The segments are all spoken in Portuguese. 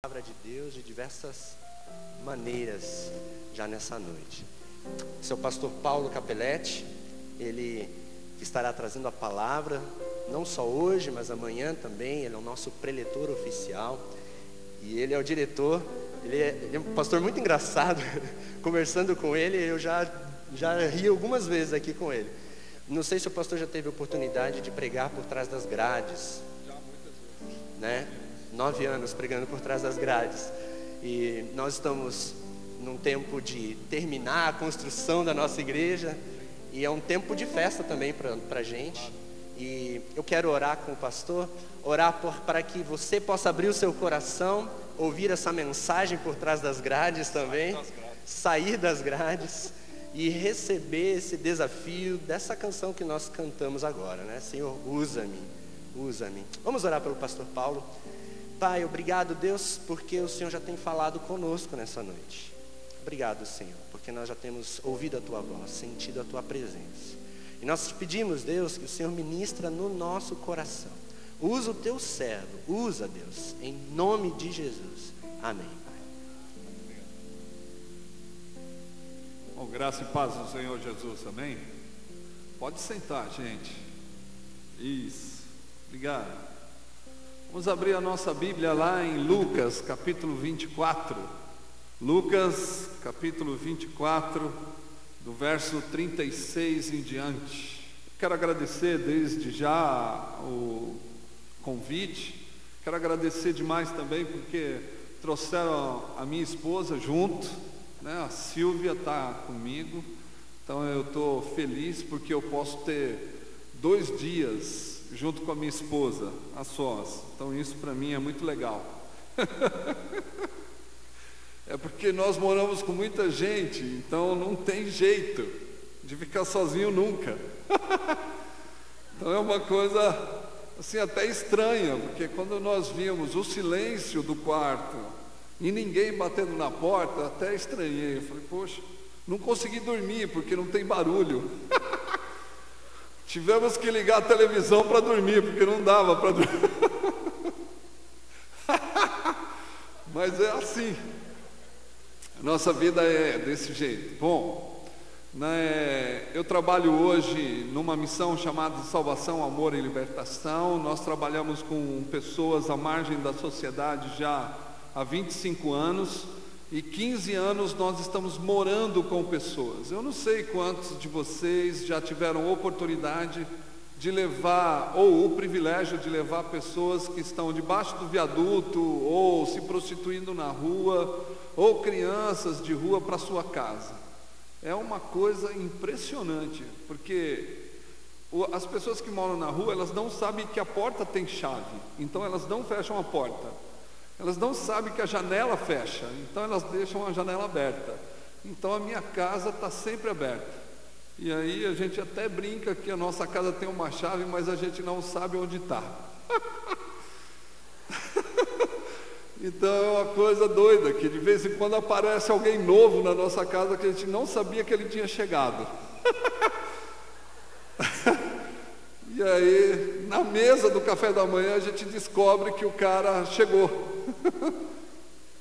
Palavra de Deus de diversas maneiras já nessa noite. Seu pastor Paulo Capelletti, ele estará trazendo a palavra, não só hoje, mas amanhã também. Ele é o nosso preletor oficial e ele é o diretor. Ele é um pastor muito engraçado. Conversando com ele, eu já ri algumas vezes aqui com ele. Não sei se o pastor já teve a oportunidade de pregar por trás das grades. Já, muitas vezes, né? 9 anos pregando por trás das grades. E nós estamos num tempo de terminar a construção da nossa igreja. E é um tempo de festa também para a gente. E eu quero orar com o pastor, orar para que você possa abrir o seu coração, ouvir essa mensagem por trás das grades também, sair das grades e receber esse desafio dessa canção que nós cantamos agora, né? Senhor, usa-me, usa-me. Vamos orar pelo pastor Paulo. Pai, obrigado, Deus, porque o Senhor já tem falado conosco nessa noite. Obrigado, Senhor, porque nós já temos ouvido a Tua voz, sentido a Tua presença. E nós te pedimos, Deus, que o Senhor ministra no nosso coração. Usa o Teu servo, usa, Deus, em nome de Jesus. Amém, Pai. Bom, graça e paz do Senhor Jesus, amém? Pode sentar, gente. Isso, obrigado. Vamos abrir a nossa Bíblia lá em Lucas, capítulo 24. Lucas, capítulo 24, do verso 36 em diante. Quero agradecer desde já o convite. Quero agradecer demais também porque trouxeram a minha esposa junto, né? A Silvia está comigo. Então eu estou feliz porque eu posso ter 2 dias junto com a minha esposa, a sós. Então isso para mim é muito legal. É porque nós moramos com muita gente, então não tem jeito de ficar sozinho nunca. Então é uma coisa assim até estranha, porque quando nós vimos o silêncio do quarto e ninguém batendo na porta, até estranhei. Eu falei, poxa, não consegui dormir porque não tem barulho. Tivemos que ligar a televisão para dormir, porque não dava para dormir. Mas é assim. A nossa vida é desse jeito. Bom, eu trabalho hoje numa missão chamada Salvação, Amor e Libertação. Nós trabalhamos com pessoas à margem da sociedade já há 25 anos. E 15 anos nós estamos morando com pessoas. Eu não sei quantos de vocês já tiveram oportunidade de levar, ou o privilégio de levar pessoas que estão debaixo do viaduto, ou se prostituindo na rua, ou crianças de rua para sua casa. É uma coisa impressionante, porque as pessoas que moram na rua, elas não sabem que a porta tem chave, então elas não fecham a porta. Elas não sabem que a janela fecha, então elas deixam a janela aberta. Então a minha casa está sempre aberta. E aí a gente até brinca que a nossa casa tem uma chave, mas a gente não sabe onde está. Então é uma coisa doida, que de vez em quando aparece alguém novo na nossa casa que a gente não sabia que ele tinha chegado. E aí, na mesa do café da manhã, a gente descobre que o cara chegou.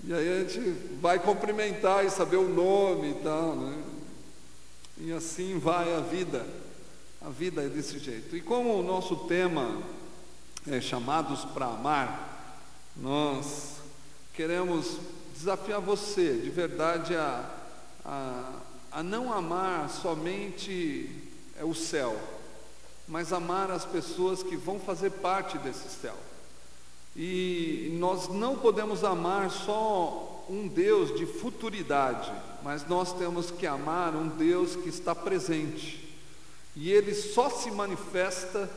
E aí a gente vai cumprimentar e saber o nome e tal, né? E assim vai a vida. A vida é desse jeito. E como o nosso tema é chamados para amar, nós queremos desafiar você, de verdade, a não amar somente o céu, mas amar as pessoas que vão fazer parte desse céu. E nós não podemos amar só um Deus de futuridade, mas nós temos que amar um Deus que está presente. E Ele só se manifesta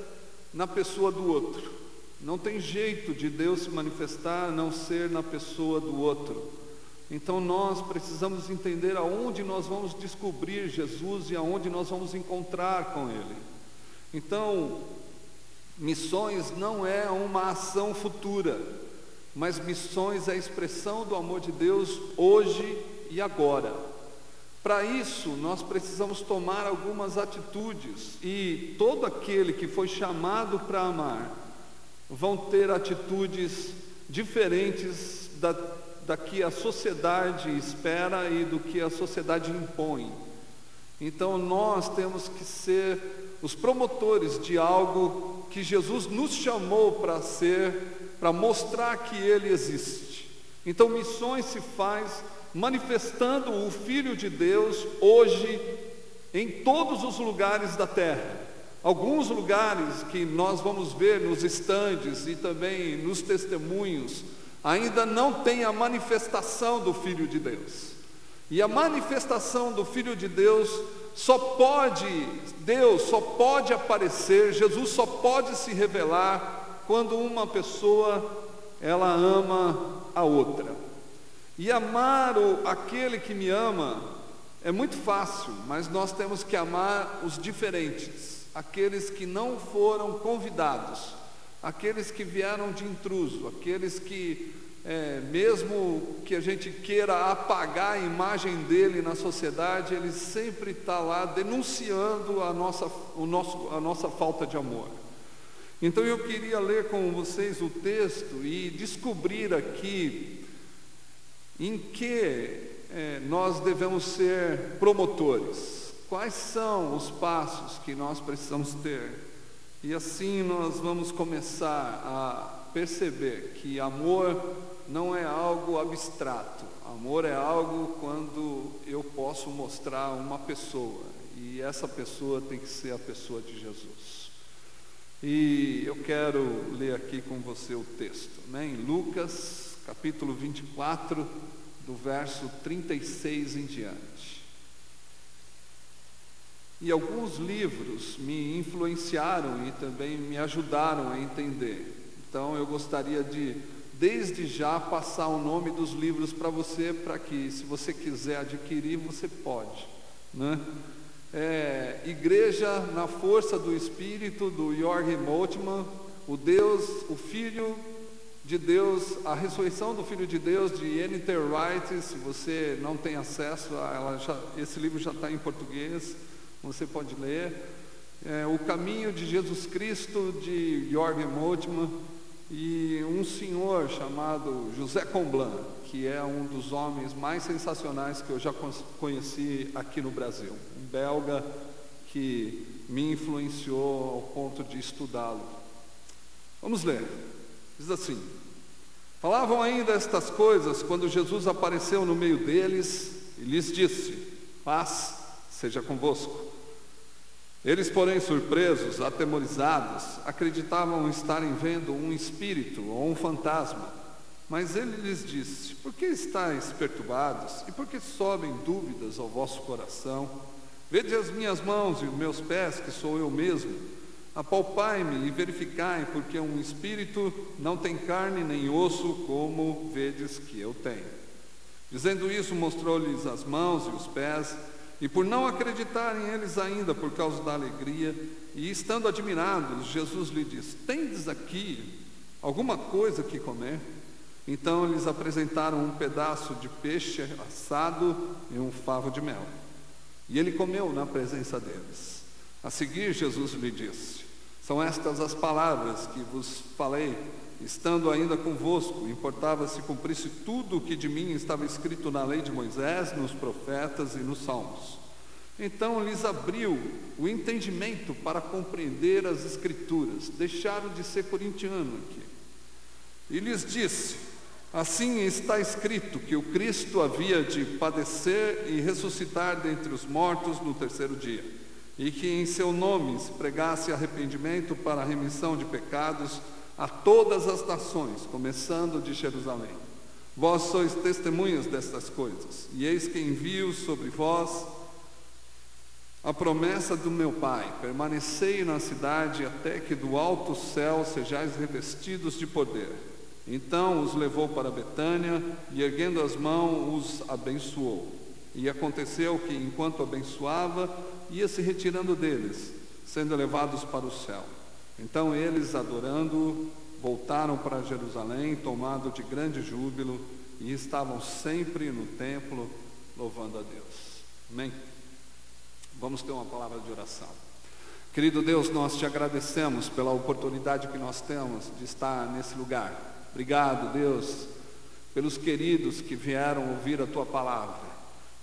na pessoa do outro. Não tem jeito de Deus se manifestar a não ser na pessoa do outro. Então nós precisamos entender aonde nós vamos descobrir Jesus e aonde nós vamos encontrar com Ele. Então, missões não é uma ação futura, mas missões é a expressão do amor de Deus hoje e agora. Para isso, nós precisamos tomar algumas atitudes, e todo aquele que foi chamado para amar vão ter atitudes diferentes da que a sociedade espera e do que a sociedade impõe. Então nós temos que ser os promotores de algo que Jesus nos chamou para ser, para mostrar que Ele existe. Então missões se faz manifestando o Filho de Deus hoje em todos os lugares da terra. Alguns lugares que nós vamos ver nos estandes e também nos testemunhos, ainda não tem a manifestação do Filho de Deus. E a manifestação do Filho de Deus Deus só pode aparecer, Jesus só pode se revelar quando uma pessoa, ela ama a outra. E amar aquele que me ama é muito fácil, mas nós temos que amar os diferentes, aqueles que não foram convidados, aqueles que vieram de intruso, aqueles que, mesmo que a gente queira apagar a imagem dele na sociedade, ele sempre está lá denunciando a nossa falta de amor. Então eu queria ler com vocês o texto e descobrir aqui em que nós devemos ser promotores, quais são os passos que nós precisamos ter, e assim nós vamos começar a perceber que amor não é algo abstrato. Amor é algo quando eu posso mostrar uma pessoa, e essa pessoa tem que ser a pessoa de Jesus. E eu quero ler aqui com você o texto, em Lucas capítulo 24, do verso 36 em diante. E alguns livros me influenciaram e também me ajudaram a entender. Então eu gostaria de, desde já, passar o nome dos livros para você, para que, se você quiser adquirir, você pode, Igreja na Força do Espírito, do Jürgen Moltmann, o Filho de Deus, a ressurreição do Filho de Deus, de N.T. Wright. Se você não tem acesso a ela, esse livro já está em português, você pode ler. O Caminho de Jesus Cristo, de Jürgen Moltmann, e um senhor chamado José Comblan, que é um dos homens mais sensacionais que eu já conheci aqui no Brasil, um belga que me influenciou ao ponto de estudá-lo. Vamos ler. Diz assim: falavam ainda estas coisas quando Jesus apareceu no meio deles e lhes disse: paz seja convosco. Eles, porém, surpresos, atemorizados, acreditavam estarem vendo um espírito ou um fantasma. Mas ele lhes disse: por que estáis perturbados e por que sobem dúvidas ao vosso coração? Vede as minhas mãos e os meus pés, que sou eu mesmo. Apalpai-me e verificai, porque um espírito não tem carne nem osso, como vedes que eu tenho. Dizendo isso, mostrou-lhes as mãos e os pés, e por não acreditarem eles ainda por causa da alegria, e estando admirados, Jesus lhe disse: tendes aqui alguma coisa que comer? Então lhes apresentaram um pedaço de peixe assado e um favo de mel. E ele comeu na presença deles. A seguir, Jesus lhe disse: são estas as palavras que vos falei, estando ainda convosco. Importava se cumprisse tudo o que de mim estava escrito na lei de Moisés, nos profetas e nos salmos. Então lhes abriu o entendimento para compreender as Escrituras. Deixaram de ser corintiano aqui. E lhes disse: assim está escrito que o Cristo havia de padecer e ressuscitar dentre os mortos no terceiro dia, e que em seu nome se pregasse arrependimento para a remissão de pecados a todas as nações, começando de Jerusalém. Vós sois testemunhas destas coisas, e eis que envio sobre vós a promessa do meu Pai. Permanecei na cidade até que do alto céu sejais revestidos de poder. Então os levou para Betânia, e erguendo as mãos os abençoou. E aconteceu que, enquanto abençoava, ia se retirando deles, sendo levados para o céu. Então eles, adorando-o, voltaram para Jerusalém, tomados de grande júbilo, e estavam sempre no templo, louvando a Deus. Amém? Vamos ter uma palavra de oração. Querido Deus, nós te agradecemos pela oportunidade que nós temos de estar nesse lugar. Obrigado, Deus, pelos queridos que vieram ouvir a Tua palavra.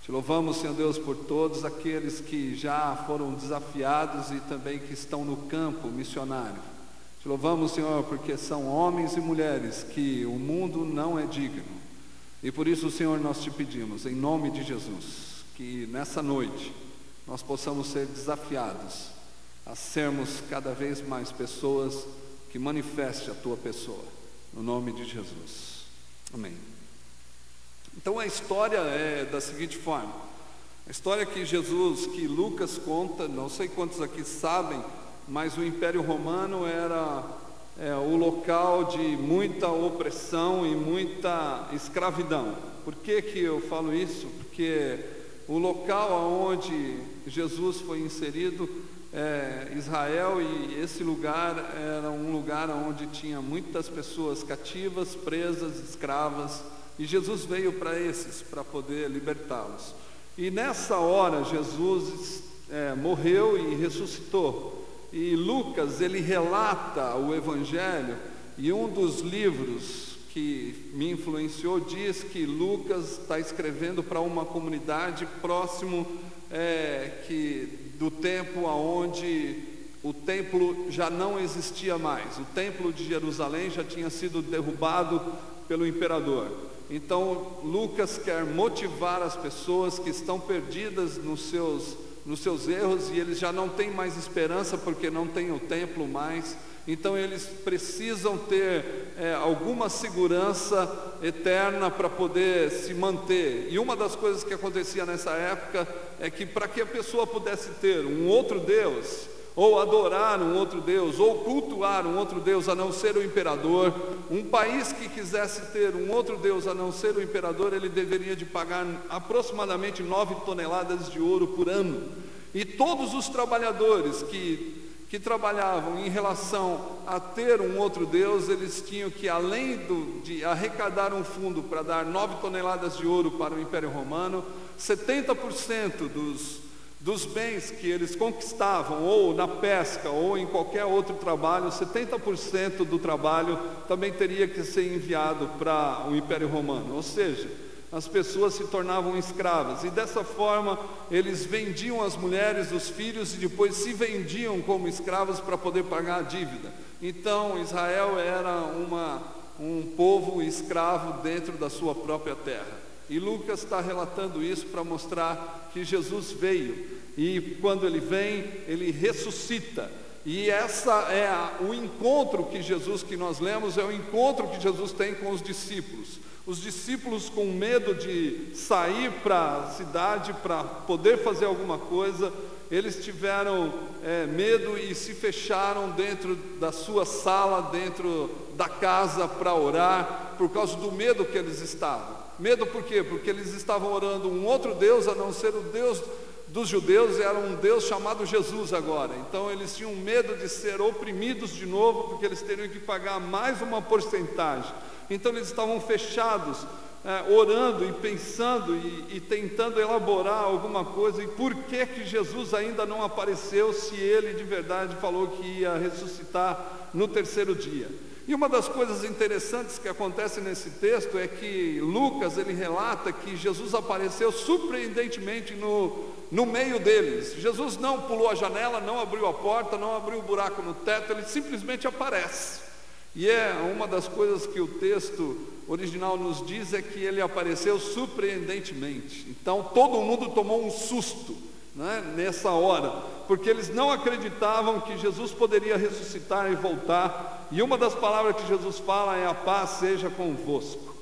Te louvamos, Senhor Deus, por todos aqueles que já foram desafiados e também que estão no campo missionário. Te louvamos, Senhor, porque são homens e mulheres que o mundo não é digno. E por isso, Senhor, nós te pedimos, em nome de Jesus, que nessa noite nós possamos ser desafiados a sermos cada vez mais pessoas que manifestem a Tua pessoa, no nome de Jesus. Amém. Então a história é da seguinte forma: a história que Lucas conta, não sei quantos aqui sabem, mas o Império Romano era o local de muita opressão e muita escravidão. Por que eu falo isso? Porque o local onde Jesus foi inserido Israel, e esse lugar era um lugar onde tinha muitas pessoas cativas, presas, escravas, e Jesus veio para poder libertá-los. E nessa hora Jesus morreu e ressuscitou. E Lucas, ele relata o Evangelho, e um dos livros que me influenciou diz que Lucas está escrevendo para uma comunidade próximo do tempo onde o templo já não existia mais. O templo de Jerusalém já tinha sido derrubado pelo imperador. Então Lucas quer motivar as pessoas que estão perdidas nos seus erros, e eles já não têm mais esperança porque não tem o templo mais. Então eles precisam ter alguma segurança eterna para poder se manter. E uma das coisas que acontecia nessa época é que, para que a pessoa pudesse ter um outro Deus, ou adorar um outro Deus, ou cultuar um outro Deus a não ser o imperador, um país que quisesse ter um outro Deus a não ser o imperador, ele deveria de pagar aproximadamente 9 toneladas de ouro por ano. E todos os trabalhadores que trabalhavam em relação a ter um outro Deus, eles tinham que, além de arrecadar um fundo para dar 9 toneladas de ouro para o Império Romano, 70% dos bens que eles conquistavam, ou na pesca, ou em qualquer outro trabalho, 70% do trabalho também teria que ser enviado para o Império Romano. Ou seja, as pessoas se tornavam escravas, e dessa forma eles vendiam as mulheres, os filhos, e depois se vendiam como escravos para poder pagar a dívida. Então Israel era um povo escravo dentro da sua própria terra. E Lucas está relatando isso para mostrar que Jesus veio, e quando ele vem, ele ressuscita. E essa o encontro que nós lemos, é o encontro que Jesus tem com os discípulos. Os discípulos, com medo de sair para a cidade para poder fazer alguma coisa, eles tiveram medo e se fecharam dentro da sua sala, dentro da casa, para orar, por causa do medo que eles estavam. Medo por quê? Porque eles estavam orando um outro Deus a não ser o Deus dos judeus, era um Deus chamado Jesus agora. Então eles tinham medo de ser oprimidos de novo, porque eles teriam que pagar mais uma porcentagem. Então eles estavam fechados, orando e pensando e tentando elaborar alguma coisa. E por que Jesus ainda não apareceu, se ele de verdade falou que ia ressuscitar no terceiro dia? E uma das coisas interessantes que acontece nesse texto é que Lucas, ele relata que Jesus apareceu surpreendentemente no meio deles. Jesus não pulou a janela, não abriu a porta, não abriu o buraco no teto, ele simplesmente aparece. E uma das coisas que o texto original nos diz é que ele apareceu surpreendentemente. Então todo mundo tomou um susto, né, nessa hora, porque eles não acreditavam que Jesus poderia ressuscitar e voltar. E uma das palavras que Jesus fala é: a paz seja convosco.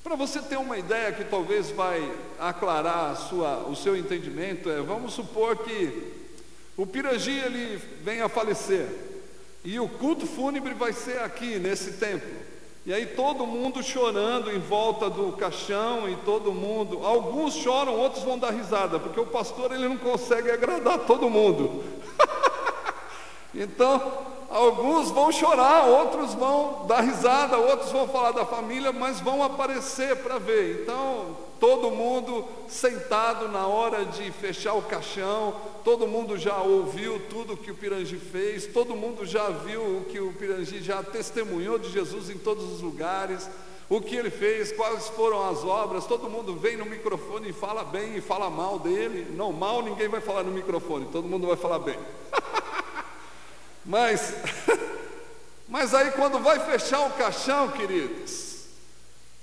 Para você ter uma ideia que talvez vai aclarar o seu entendimento, vamos supor que o Pirangi ele venha a falecer, e o culto fúnebre vai ser aqui nesse templo, e aí todo mundo chorando em volta do caixão, e alguns choram, outros vão dar risada, porque o pastor ele não consegue agradar todo mundo. Então alguns vão chorar, outros vão dar risada, outros vão falar da família, mas vão aparecer para ver. Então todo mundo sentado na hora de fechar o caixão, todo mundo já ouviu tudo que o Pirangi fez, todo mundo já viu o que o Pirangi já testemunhou de Jesus em todos os lugares. o que ele fez, quais foram as obras. Todo mundo vem no microfone e fala bem e fala mal dele. Não, mal ninguém vai falar no microfone, todo mundo vai falar bem. Mas aí quando vai fechar o caixão, queridos,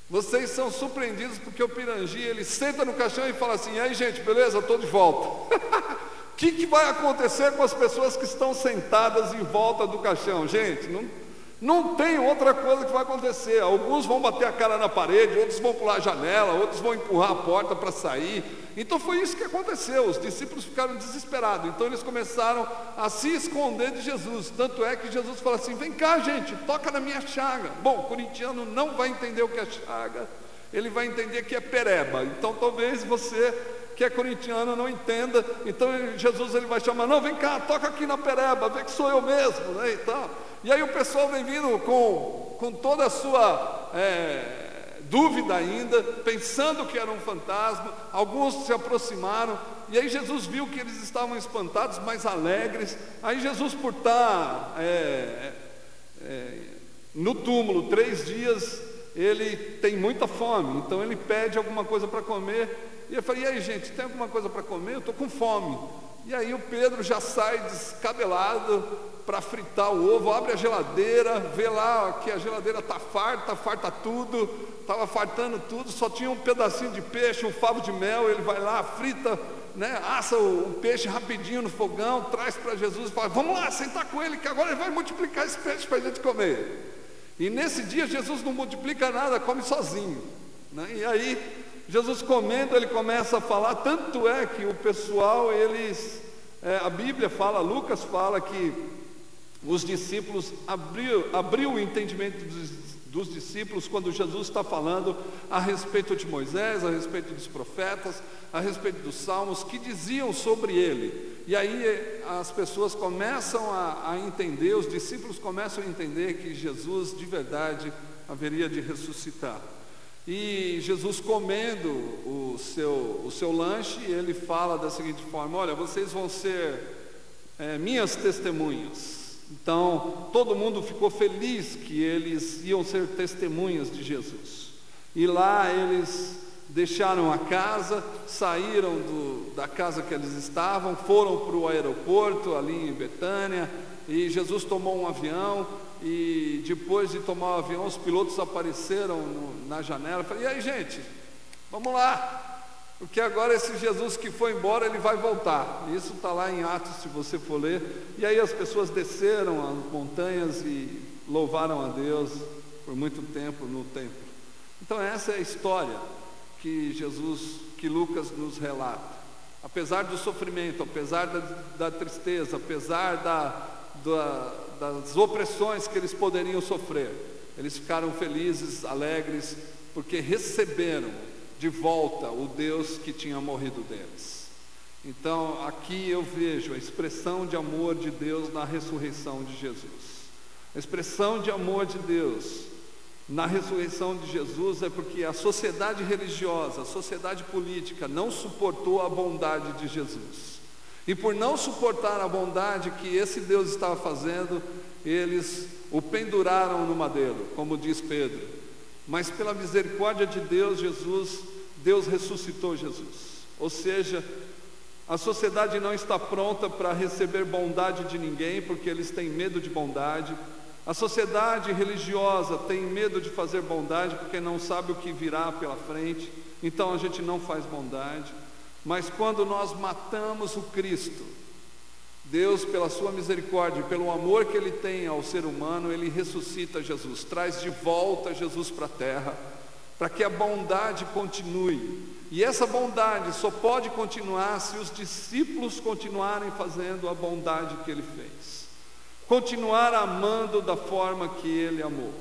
vocês são surpreendidos, porque o Pirangi, ele senta no caixão e fala assim: e aí, gente, beleza? Estou de volta. O que vai acontecer com as pessoas que estão sentadas em volta do caixão? Gente, não tem outra coisa que vai acontecer. Alguns vão bater a cara na parede, outros vão pular a janela, outros vão empurrar a porta para sair. Então foi isso que aconteceu. Os discípulos ficaram desesperados. Então eles começaram a se esconder de Jesus. Tanto é que Jesus fala assim: vem cá, gente, toca na minha chaga. Bom, o corintiano não vai entender o que é chaga, ele vai entender que é pereba. Então talvez você que é corintiano não entenda. Então Jesus, ele vai chamar: não, vem cá, toca aqui na pereba, vê que sou eu mesmo, né, e tal. E aí o pessoal vem vindo com toda a sua dúvida ainda, pensando que era um fantasma. Alguns se aproximaram, e aí Jesus viu que eles estavam espantados, mas alegres. Aí Jesus, por estar no túmulo 3 dias, ele tem muita fome, então ele pede alguma coisa para comer. E eu falei: e aí, gente, tem alguma coisa para comer? Eu estou com fome. E aí o Pedro já sai descabelado para fritar o ovo, abre a geladeira, vê lá que a geladeira está farta tudo, estava fartando tudo, só tinha um pedacinho de peixe, um favo de mel. Ele vai lá, frita, né, assa o peixe rapidinho no fogão, traz para Jesus e fala: vamos lá, sentar com ele, que agora ele vai multiplicar esse peixe para a gente comer. E nesse dia Jesus não multiplica nada, come sozinho, né? E aí Jesus comendo, ele começa a falar. Tanto é que o pessoal, a Bíblia fala, Lucas fala que os discípulos abriu o entendimento dos discípulos quando Jesus está falando a respeito de Moisés, a respeito dos profetas, a respeito dos salmos, que diziam sobre ele. E aí as pessoas começam a entender, os discípulos começam a entender que Jesus de verdade haveria de ressuscitar. E Jesus, comendo o seu lanche, ele fala da seguinte forma: olha, vocês vão ser minhas testemunhas. Então todo mundo ficou feliz que eles iam ser testemunhas de Jesus. E lá eles deixaram a casa, saíram da casa que eles estavam, foram para o aeroporto ali em Betânia, e Jesus tomou um avião. E depois de tomar o avião, os pilotos apareceram na janela. Eu falei: e aí, gente, vamos lá, porque agora esse Jesus que foi embora, ele vai voltar. Isso está lá em Atos, se você for ler. E aí as pessoas desceram as montanhas e louvaram a Deus por muito tempo no templo. Então essa é a história que Lucas nos relata. Apesar do sofrimento, apesar da tristeza, apesar das opressões que eles poderiam sofrer, eles ficaram felizes, alegres, porque receberam de volta o Deus que tinha morrido deles. Então aqui eu vejo a expressão de amor de Deus na ressurreição de Jesus. A expressão de amor de Deus na ressurreição de Jesus é porque a sociedade religiosa, a sociedade política não suportou a bondade de Jesus. E por não suportar a bondade que esse Deus estava fazendo, eles o penduraram no madeiro, como diz Pedro. Mas pela misericórdia de Deus, Deus ressuscitou Jesus. Ou seja, a sociedade não está pronta para receber bondade de ninguém, porque eles têm medo de bondade. A sociedade religiosa tem medo de fazer bondade, porque não sabe o que virá pela frente. Então a gente não faz bondade. Mas quando nós matamos o Cristo, Deus, pela sua misericórdia, pelo amor que Ele tem ao ser humano, Ele ressuscita Jesus, traz de volta Jesus para a terra, para que a bondade continue. E essa bondade só pode continuar se os discípulos continuarem fazendo a bondade que Ele fez, continuar amando da forma que Ele amou.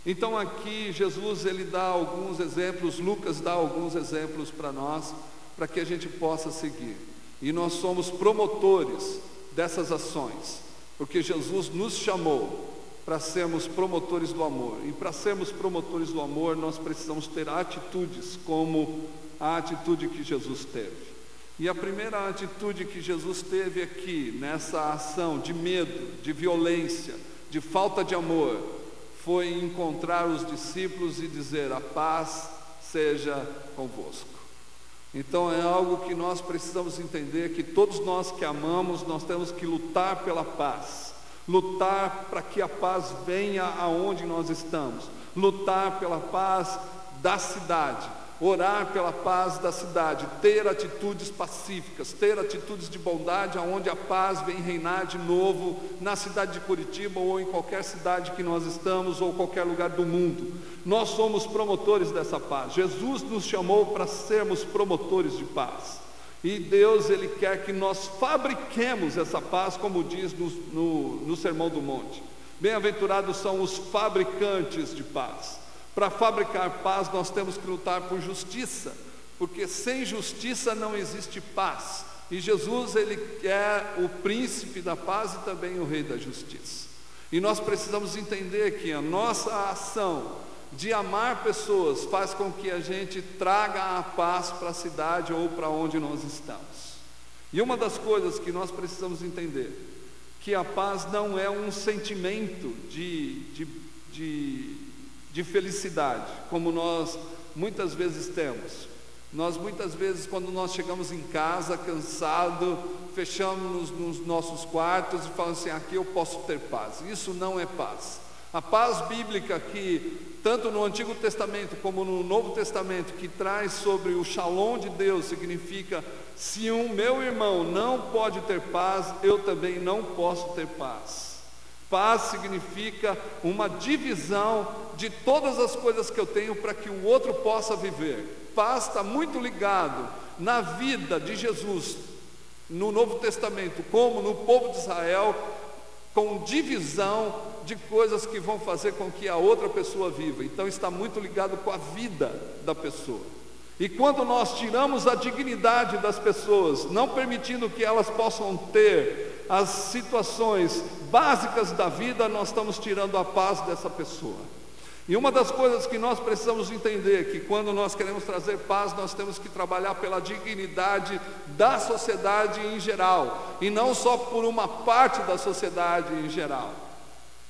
Então aqui Jesus, ele dá alguns exemplos, Lucas dá alguns exemplos para nós, para que a gente possa seguir. E nós somos promotores dessas ações, porque Jesus nos chamou para sermos promotores do amor. E para sermos promotores do amor, nós precisamos ter atitudes como a atitude que Jesus teve. E a primeira atitude que Jesus teve aqui, nessa ação de medo, de violência, de falta de amor, foi encontrar os discípulos e dizer: a paz seja convosco. Então é algo que nós precisamos entender, que todos nós que amamos, nós temos que lutar pela paz, lutar para que a paz venha aonde nós estamos, lutar pela paz da cidade, orar pela paz da cidade, ter atitudes pacíficas, ter atitudes de bondade, aonde a paz vem reinar de novo na cidade de Curitiba ou em qualquer cidade que nós estamos ou qualquer lugar do mundo. Nós somos promotores dessa paz. Jesus nos chamou para sermos promotores de paz. E Deus, Ele quer que nós fabriquemos essa paz, como diz no Sermão do Monte. Bem-aventurados são os fabricantes de paz. Para fabricar paz, nós temos que lutar por justiça, porque sem justiça não existe paz. E Jesus, Ele é o príncipe da paz e também o rei da justiça. E nós precisamos entender que a nossa ação de amar pessoas faz com que a gente traga a paz para a cidade ou para onde nós estamos. E uma das coisas que nós precisamos entender, que a paz não é um sentimento de felicidade, como nós muitas vezes temos. Nós muitas vezes, quando nós chegamos em casa cansado, fechamos nos nossos quartos e falamos assim: aqui eu posso ter paz. Isso não é paz. A paz bíblica, que tanto no Antigo Testamento como no Novo Testamento, que traz sobre o Shalom de Deus, significa: se o meu irmão não pode ter paz, eu também não posso ter paz. Paz significa uma divisão de todas as coisas que eu tenho para que o outro possa viver. Paz está muito ligado na vida de Jesus no Novo Testamento, como no povo de Israel, com divisão de coisas que vão fazer com que a outra pessoa viva. Então está muito ligado com a vida da pessoa. E quando nós tiramos a dignidade das pessoas, não permitindo que elas possam ter as situações básicas da vida, nós estamos tirando a paz dessa pessoa. E uma das coisas que nós precisamos entender é que quando nós queremos trazer paz, nós temos que trabalhar pela dignidade da sociedade em geral, e não só por uma parte da sociedade em geral.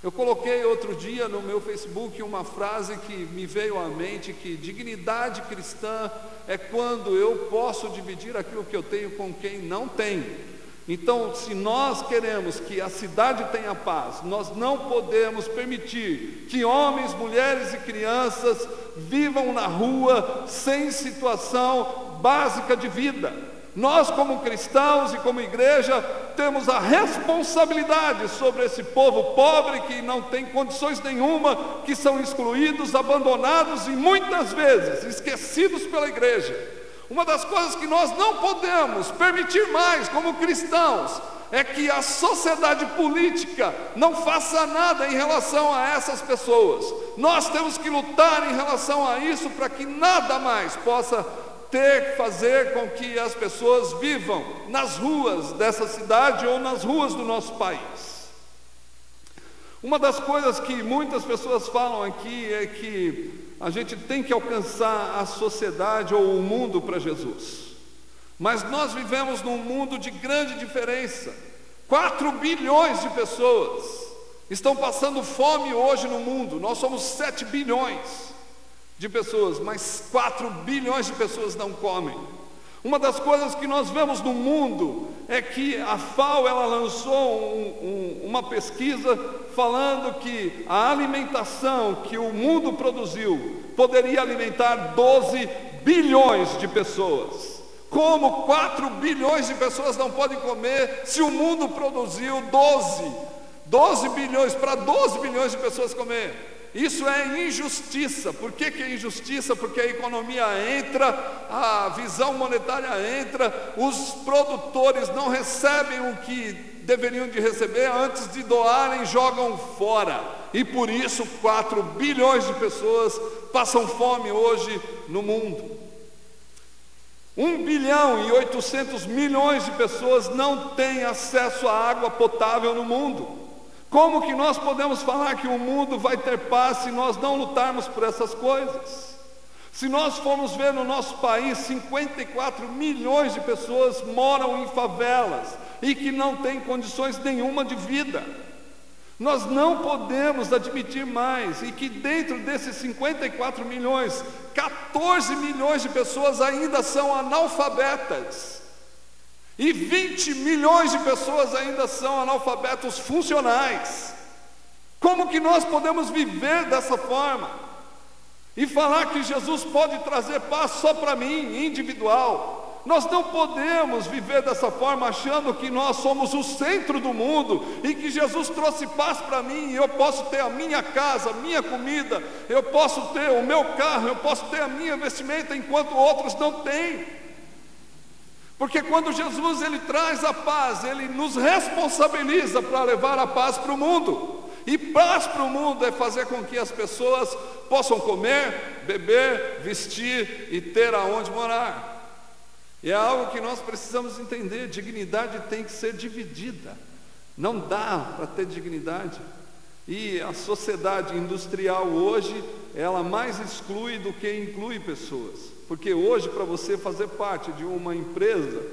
Eu coloquei outro dia no meu Facebook uma frase que me veio à mente, que dignidade cristã é quando eu posso dividir aquilo que eu tenho com quem não tem. Então, se nós queremos que a cidade tenha paz, nós não podemos permitir que homens, mulheres e crianças vivam na rua sem situação básica de vida. Nós, como cristãos e como igreja, temos a responsabilidade sobre esse povo pobre que não tem condições nenhuma, que são excluídos, abandonados e muitas vezes esquecidos pela igreja. Uma das coisas que nós não podemos permitir mais como cristãos é que a sociedade política não faça nada em relação a essas pessoas. Nós temos que lutar em relação a isso para que nada mais possa fazer com que as pessoas vivam nas ruas dessa cidade ou nas ruas do nosso país. Uma das coisas que muitas pessoas falam aqui é que a gente tem que alcançar a sociedade ou o mundo para Jesus. Mas nós vivemos num mundo de grande diferença. 4 bilhões de pessoas estão passando fome hoje no mundo. Nós somos 7 bilhões de pessoas, mas 4 bilhões de pessoas não comem. Uma das coisas que nós vemos no mundo é que a FAO ela lançou uma pesquisa falando que a alimentação que o mundo produziu poderia alimentar 12 bilhões de pessoas. Como 4 bilhões de pessoas não podem comer se o mundo produziu 12 bilhões para 12 bilhões de pessoas comer? Isso é injustiça. Por que é injustiça? Porque a economia entra, a visão monetária entra, os produtores não recebem o que deveriam de receber, antes de doarem, jogam fora. E por isso 4 bilhões de pessoas passam fome hoje no mundo. 1 bilhão e 800 milhões de pessoas não têm acesso à água potável no mundo. Como que nós podemos falar que o mundo vai ter paz se nós não lutarmos por essas coisas? Se nós formos ver no nosso país, 54 milhões de pessoas moram em favelas e que não têm condições nenhuma de vida. Nós não podemos admitir mais, e que dentro desses 54 milhões, 14 milhões de pessoas ainda são analfabetas, e 20 milhões de pessoas ainda são analfabetos funcionais. Como que nós podemos viver dessa forma? E falar que Jesus pode trazer paz só para mim, individual? Nós não podemos viver dessa forma achando que nós somos o centro do mundo e que Jesus trouxe paz para mim e eu posso ter a minha casa, a minha comida, eu posso ter o meu carro, eu posso ter a minha vestimenta enquanto outros não têm. Porque quando Jesus ele traz a paz, ele nos responsabiliza para levar a paz para o mundo. E paz para o mundo é fazer com que as pessoas possam comer, beber, vestir e ter aonde morar. E é algo que nós precisamos entender: dignidade tem que ser dividida, não dá para ter dignidade. E a sociedade industrial hoje, ela mais exclui do que inclui pessoas, porque hoje para você fazer parte de uma empresa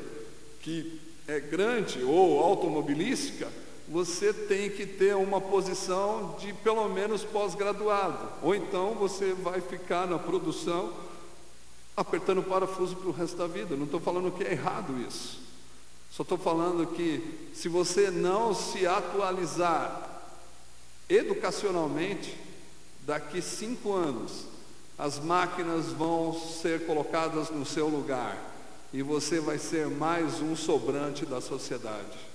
que é grande ou automobilística, você tem que ter uma posição de pelo menos pós-graduado, ou então você vai ficar na produção apertando o parafuso para o resto da vida. Não estou falando que é errado isso, só estou falando que se você não se atualizar educacionalmente, daqui 5 anos as máquinas vão ser colocadas no seu lugar e você vai ser mais um sobrante da sociedade.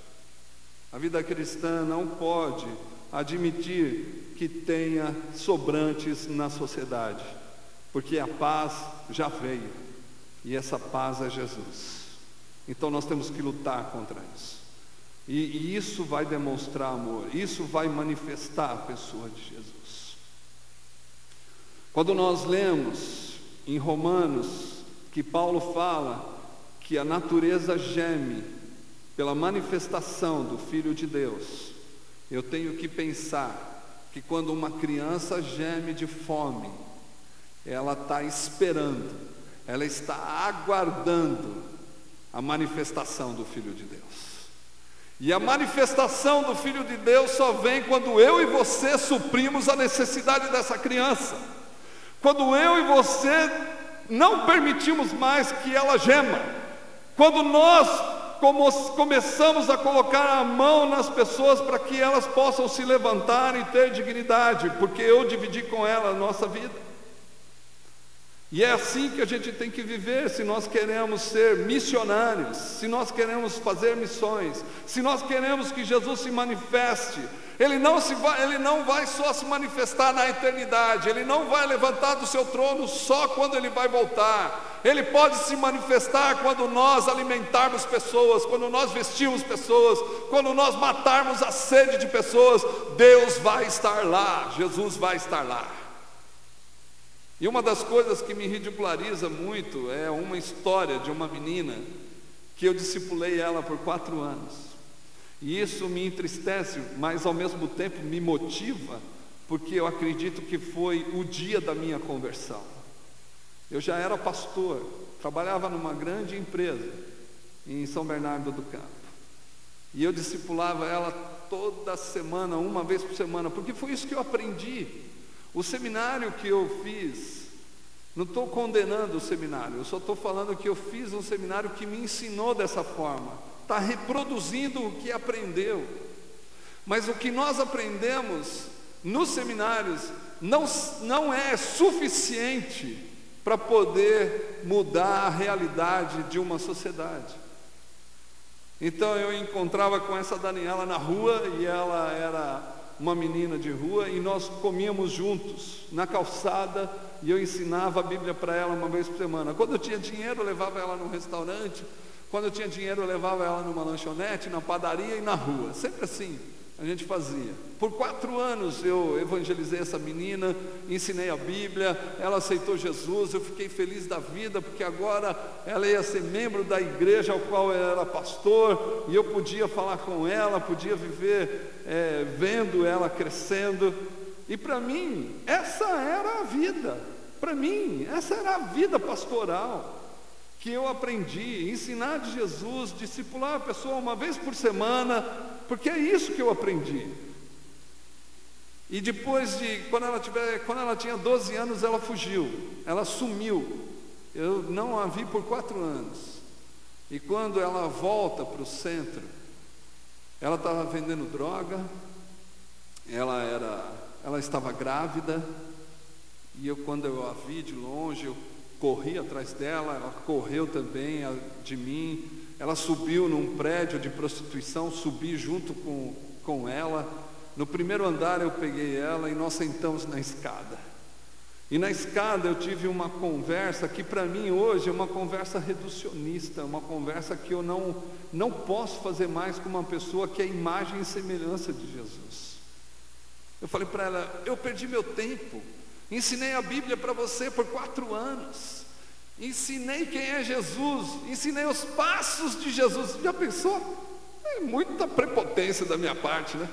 A vida cristã não pode admitir que tenha sobrantes na sociedade, porque a paz já veio, e essa paz é Jesus. Então nós temos que lutar contra isso, e isso vai demonstrar amor, isso vai manifestar a pessoa de Jesus. Quando nós lemos em Romanos que Paulo fala que a natureza geme pela manifestação do Filho de Deus, eu tenho que pensar que quando uma criança geme de fome, ela está esperando, ela está aguardando a manifestação do Filho de Deus. E a manifestação do Filho de Deus só vem quando eu e você suprimos a necessidade dessa criança. Quando eu e você não permitimos mais que ela gema. Quando nós começamos a colocar a mão nas pessoas para que elas possam se levantar e ter dignidade, porque eu dividi com ela a nossa vida. E é assim que a gente tem que viver se nós queremos ser missionários, se nós queremos fazer missões, se nós queremos que Jesus se manifeste. Ele não vai só se manifestar na eternidade, Ele não vai levantar do seu trono só quando Ele vai voltar. Ele pode se manifestar quando nós alimentarmos pessoas, quando nós vestirmos pessoas, quando nós matarmos a sede de pessoas. Deus vai estar lá, Jesus vai estar lá. E uma das coisas que me ridiculariza muito é uma história de uma menina que eu discipulei ela por 4 anos. E isso me entristece, mas ao mesmo tempo me motiva, porque eu acredito que foi o dia da minha conversão. Eu já era pastor, trabalhava numa grande empresa em São Bernardo do Campo. E eu discipulava ela toda semana, uma vez por semana, porque foi isso que eu aprendi. O seminário que eu fiz, não estou condenando o seminário, eu só estou falando que eu fiz um seminário que me ensinou dessa forma. Está reproduzindo o que aprendeu. Mas o que nós aprendemos nos seminários não é suficiente para poder mudar a realidade de uma sociedade. Então eu encontrava com essa Daniela na rua, e ela era uma menina de rua, e nós comíamos juntos na calçada, e eu ensinava a Bíblia para ela uma vez por semana. Quando eu tinha dinheiro, eu levava ela num restaurante. Quando eu tinha dinheiro, eu levava ela numa lanchonete, na padaria e na rua. Sempre assim a gente fazia. Por 4 anos eu evangelizei essa menina, ensinei a Bíblia, ela aceitou Jesus. Eu fiquei feliz da vida, porque agora ela ia ser membro da igreja ao qual eu era pastor, e eu podia falar com ela, podia viver vendo ela crescendo. E para mim essa era a vida, para mim essa era a vida pastoral que eu aprendi, ensinar de Jesus, discipular a pessoa uma vez por semana, porque é isso que eu aprendi. E depois quando ela tinha 12 anos, ela fugiu, ela sumiu. Eu não a vi por 4 anos. E quando ela volta para o centro, ela estava vendendo droga, ela estava grávida, e quando eu a vi de longe, eu corri atrás dela, ela correu também de mim, ela subiu num prédio de prostituição, subi junto com ela. No primeiro andar eu peguei ela e nós sentamos na escada. E na escada eu tive uma conversa que para mim hoje é uma conversa reducionista, uma conversa que eu não posso fazer mais com uma pessoa que é imagem e semelhança de Jesus. Eu falei para ela: eu perdi meu tempo, ensinei a Bíblia para você por 4 anos, ensinei quem é Jesus, ensinei os passos de Jesus. Já pensou? É muita prepotência da minha parte, né?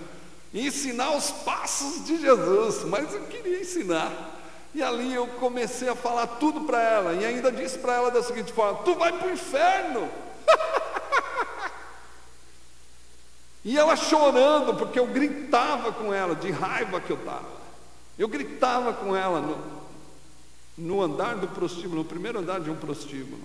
Ensinar os passos de Jesus, mas eu queria ensinar. E ali eu comecei a falar tudo para ela, e ainda disse para ela da seguinte forma: tu vai para o inferno. E ela chorando, porque eu gritava com ela, de raiva que eu estava. Eu gritava com ela no andar do prostíbulo, no primeiro andar de um prostíbulo.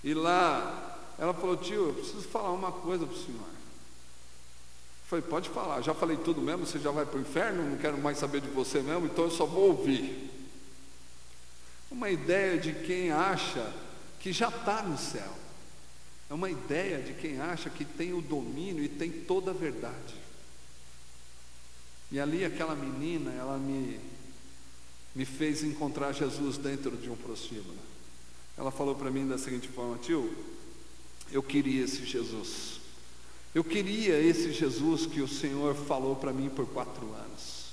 E lá, ela falou: tio, eu preciso falar uma coisa para o senhor. Eu falei: pode falar. Já falei tudo mesmo, você já vai para o inferno, não quero mais saber de você mesmo, então eu só vou ouvir. Uma ideia de quem acha que já está no céu. É uma ideia de quem acha que tem o domínio e tem toda a verdade. E ali aquela menina, ela me fez encontrar Jesus dentro de um prostíbulo. Ela falou para mim da seguinte forma: tio, eu queria esse Jesus. Eu queria esse Jesus que o Senhor falou para mim por 4 anos.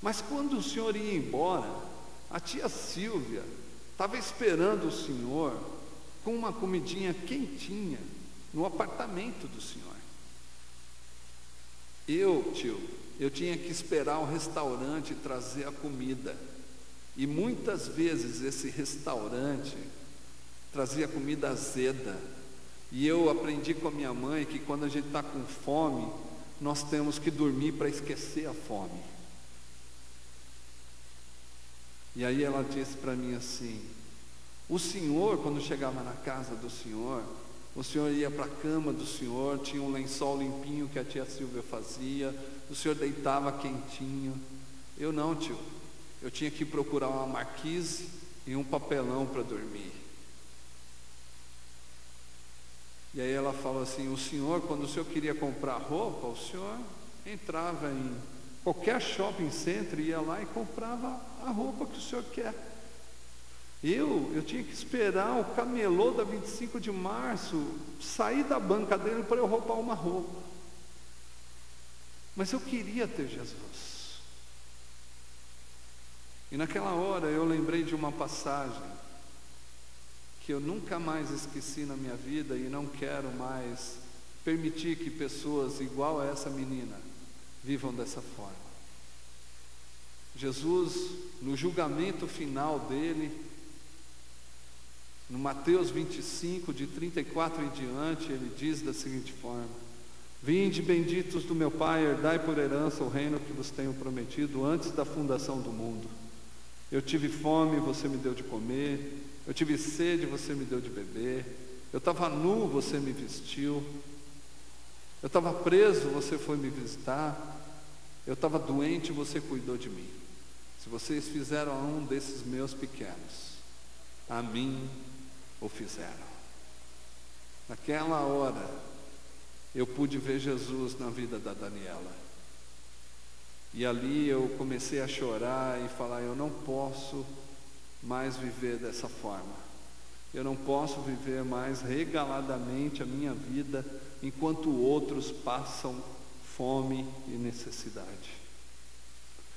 Mas quando o Senhor ia embora, a tia Silvia estava esperando o Senhor com uma comidinha quentinha no apartamento do Senhor. Eu tinha que esperar o restaurante trazer a comida. E muitas vezes esse restaurante trazia comida azeda. E eu aprendi com a minha mãe que quando a gente está com fome, nós temos que dormir para esquecer a fome. E aí ela disse para mim assim: o senhor, quando chegava na casa do senhor, o senhor ia para a cama do senhor, tinha um lençol limpinho que a tia Silvia fazia, o senhor deitava quentinho. Eu não, tio, eu tinha que procurar uma marquise e um papelão para dormir. E aí ela falou assim: o senhor, quando o senhor queria comprar roupa, o senhor entrava em qualquer shopping center, ia lá e comprava a roupa que o senhor quer. Eu tinha que esperar o camelô da 25 de março sair da banca dele para eu roubar uma roupa. Mas eu queria ter Jesus. E naquela hora eu lembrei de uma passagem que eu nunca mais esqueci na minha vida e não quero mais permitir que pessoas igual a essa menina vivam dessa forma. Jesus, no julgamento final dele, no Mateus 25, de 34 em diante, ele diz da seguinte forma: vinde benditos do meu Pai, herdai por herança o reino que vos tenho prometido antes da fundação do mundo. Eu tive fome, você me deu de comer. Eu tive sede, você me deu de beber. Eu estava nu, você me vestiu. Eu estava preso, você foi me visitar. Eu estava doente, você cuidou de mim. Se vocês fizeram a um desses meus pequenos, a mim o fizeram. Naquela hora, eu pude ver Jesus na vida da Daniela. E ali eu comecei a chorar e falar: eu não posso mais viver dessa forma. Eu não posso viver mais regaladamente a minha vida enquanto outros passam fome e necessidade.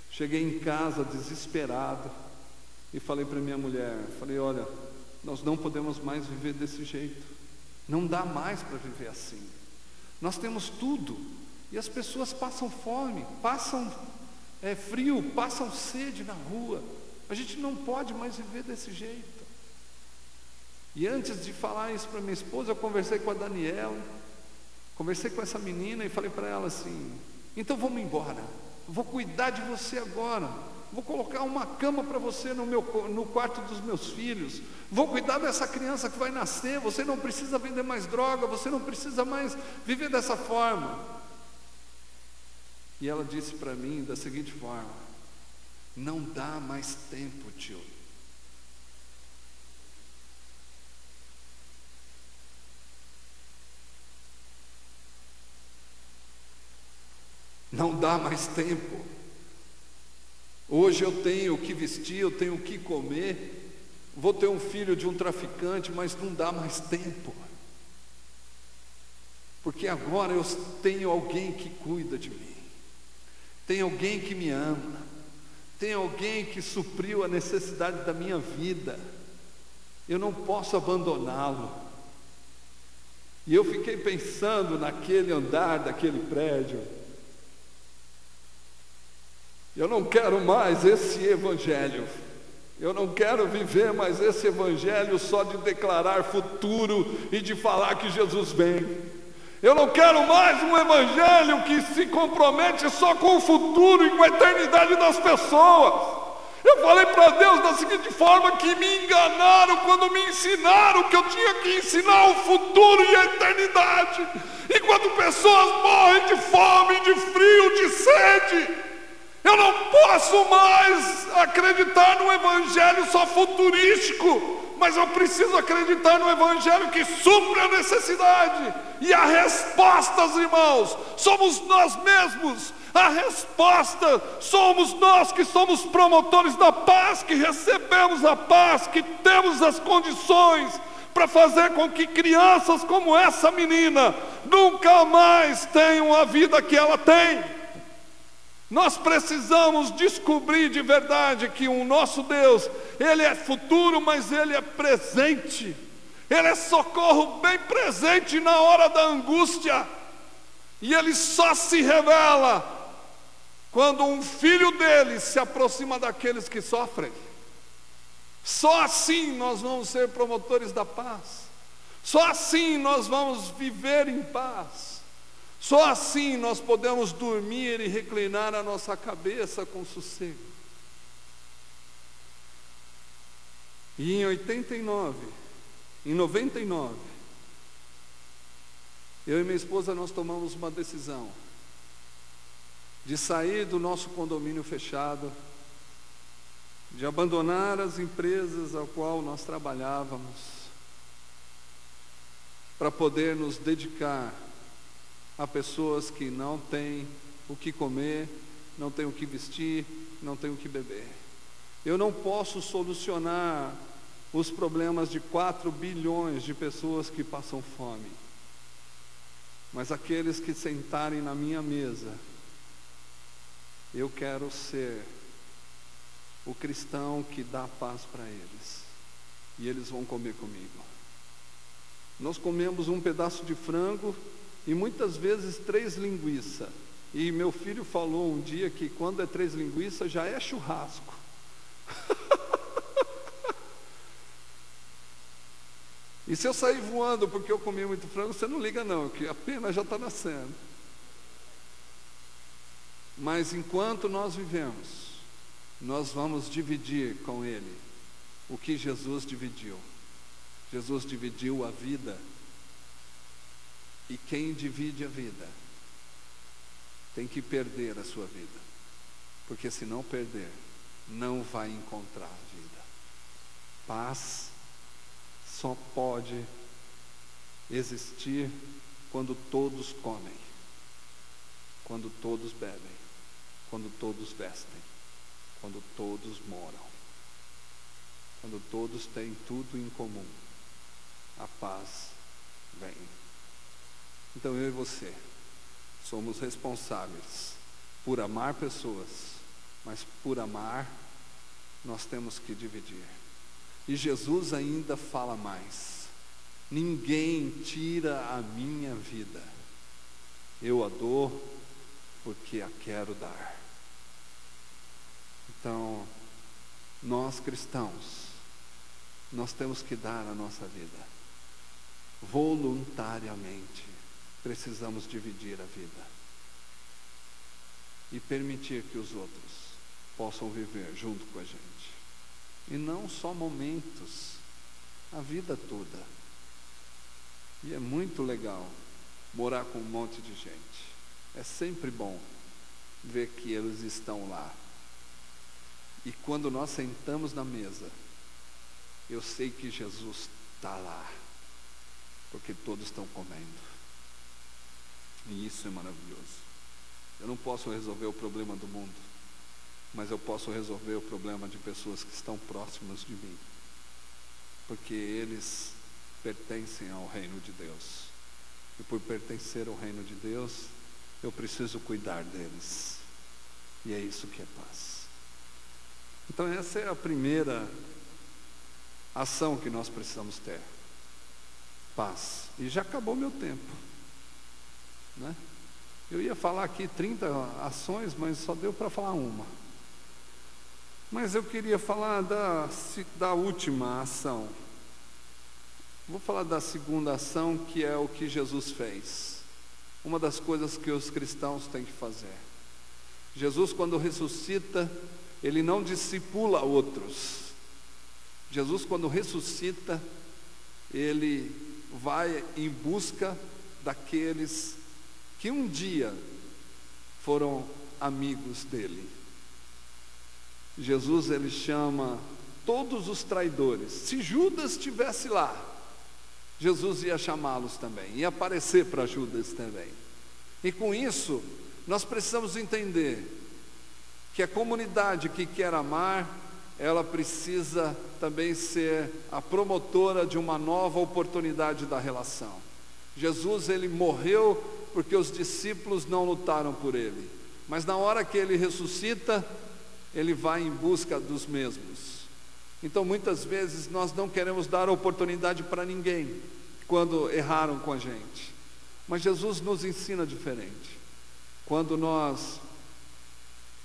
Cheguei em casa desesperado e falei para minha mulher, falei: olha, nós não podemos mais viver desse jeito. Não dá mais para viver assim. Nós temos tudo e as pessoas passam fome, passam frio, passam sede na rua. A gente não pode mais viver desse jeito. E antes de falar isso para minha esposa, eu conversei com a Daniela, conversei com essa menina e falei para ela assim: então vamos embora, vou cuidar de você agora, vou colocar uma cama para você no quarto dos meus filhos, vou cuidar dessa criança que vai nascer, você não precisa vender mais droga, você não precisa mais viver dessa forma. E ela disse para mim da seguinte forma: não dá mais tempo, tio. Não dá mais tempo. Hoje eu tenho o que vestir, eu tenho o que comer, vou ter um filho de um traficante, mas não dá mais tempo. Porque agora eu tenho alguém que cuida de mim, tem alguém que me ama, tem alguém que supriu a necessidade da minha vida, eu não posso abandoná-lo. E eu fiquei pensando naquele andar daquele prédio. Eu não quero mais esse evangelho, eu não quero viver mais esse evangelho só de declarar futuro e de falar que Jesus vem. Eu não quero mais um evangelho que se compromete só com o futuro e com a eternidade das pessoas. Eu falei para Deus da seguinte forma: que me enganaram quando me ensinaram que eu tinha que ensinar o futuro e a eternidade. E quando pessoas morrem de fome, de frio, de sede, eu não posso mais acreditar no evangelho só futurístico, mas eu preciso acreditar no evangelho que supre a necessidade. E a resposta, irmãos, somos nós mesmos. A resposta somos nós que somos promotores da paz, que recebemos a paz, que temos as condições para fazer com que crianças como essa menina nunca mais tenham a vida que ela tem. Nós precisamos descobrir de verdade que o nosso Deus, Ele é futuro, mas Ele é presente. Ele é socorro bem presente na hora da angústia. E Ele só se revela quando um filho dele se aproxima daqueles que sofrem. Só assim nós vamos ser promotores da paz. Só assim nós vamos viver em paz. Só assim nós podemos dormir e reclinar a nossa cabeça com sossego. E em 99, eu e minha esposa nós tomamos uma decisão de sair do nosso condomínio fechado, de abandonar as empresas ao qual nós trabalhávamos, para poder nos dedicar a pessoas que não têm o que comer, não têm o que vestir, não têm o que beber. Eu não posso solucionar os problemas de 4 bilhões de pessoas que passam fome, mas aqueles que sentarem na minha mesa, eu quero ser o cristão que dá paz para eles, e eles vão comer comigo. Nós comemos um pedaço de frango e muitas vezes 3 linguiças. E meu filho falou um dia que quando é 3 linguiças já é churrasco. E se eu sair voando porque eu comi muito frango, você não liga não, que a pena já está nascendo. Mas enquanto nós vivemos, nós vamos dividir com Ele o que Jesus dividiu. Jesus dividiu a vida. E quem divide a vida tem que perder a sua vida, porque se não perder, não vai encontrar vida. Paz só pode existir quando todos comem, quando todos bebem, quando todos vestem, quando todos moram, quando todos têm tudo em comum. A paz vem. Então eu e você somos responsáveis por amar pessoas, mas por amar nós temos que dividir. E Jesus ainda fala mais: ninguém tira a minha vida, eu a dou porque a quero dar. Então, nós cristãos, nós temos que dar a nossa vida voluntariamente. Precisamos dividir a vida. e permitir que os outros possam viver junto com a gente. E não só momentos, a vida toda. E é muito legal morar com um monte de gente. É sempre bom ver que eles estão lá. E quando nós sentamos na mesa, eu sei que Jesus está lá, porque todos estão comendo. E isso é maravilhoso. Eu não posso resolver o problema do mundo, mas eu posso resolver o problema de pessoas que estão próximas de mim, porque eles pertencem ao reino de Deus. E por pertencer ao reino de Deus, eu preciso cuidar deles. E é isso que é paz. Então essa é a primeira ação que nós precisamos ter. Paz. E já acabou meu tempo, né? Eu ia falar aqui 30 ações, mas só deu para falar uma. Mas eu queria falar da última ação. Vou falar da segunda ação, que é o que Jesus fez. Uma das coisas que os cristãos têm que fazer. Jesus, quando ressuscita, ele não discipula outros. Jesus, quando ressuscita, ele vai em busca daqueles que um dia foram amigos dele. Jesus, ele chama todos os traidores. Se Judas estivesse lá, Jesus ia chamá-los também, ia aparecer para Judas também. E com isso, nós precisamos entender que a comunidade que quer amar, ela precisa também ser a promotora de uma nova oportunidade da relação. Jesus, ele morreu porque os discípulos não lutaram por ele, mas na hora que ele ressuscita, ele vai em busca dos mesmos. Então muitas vezes nós não queremos dar oportunidade para ninguém quando erraram com a gente, mas Jesus nos ensina diferente. Quando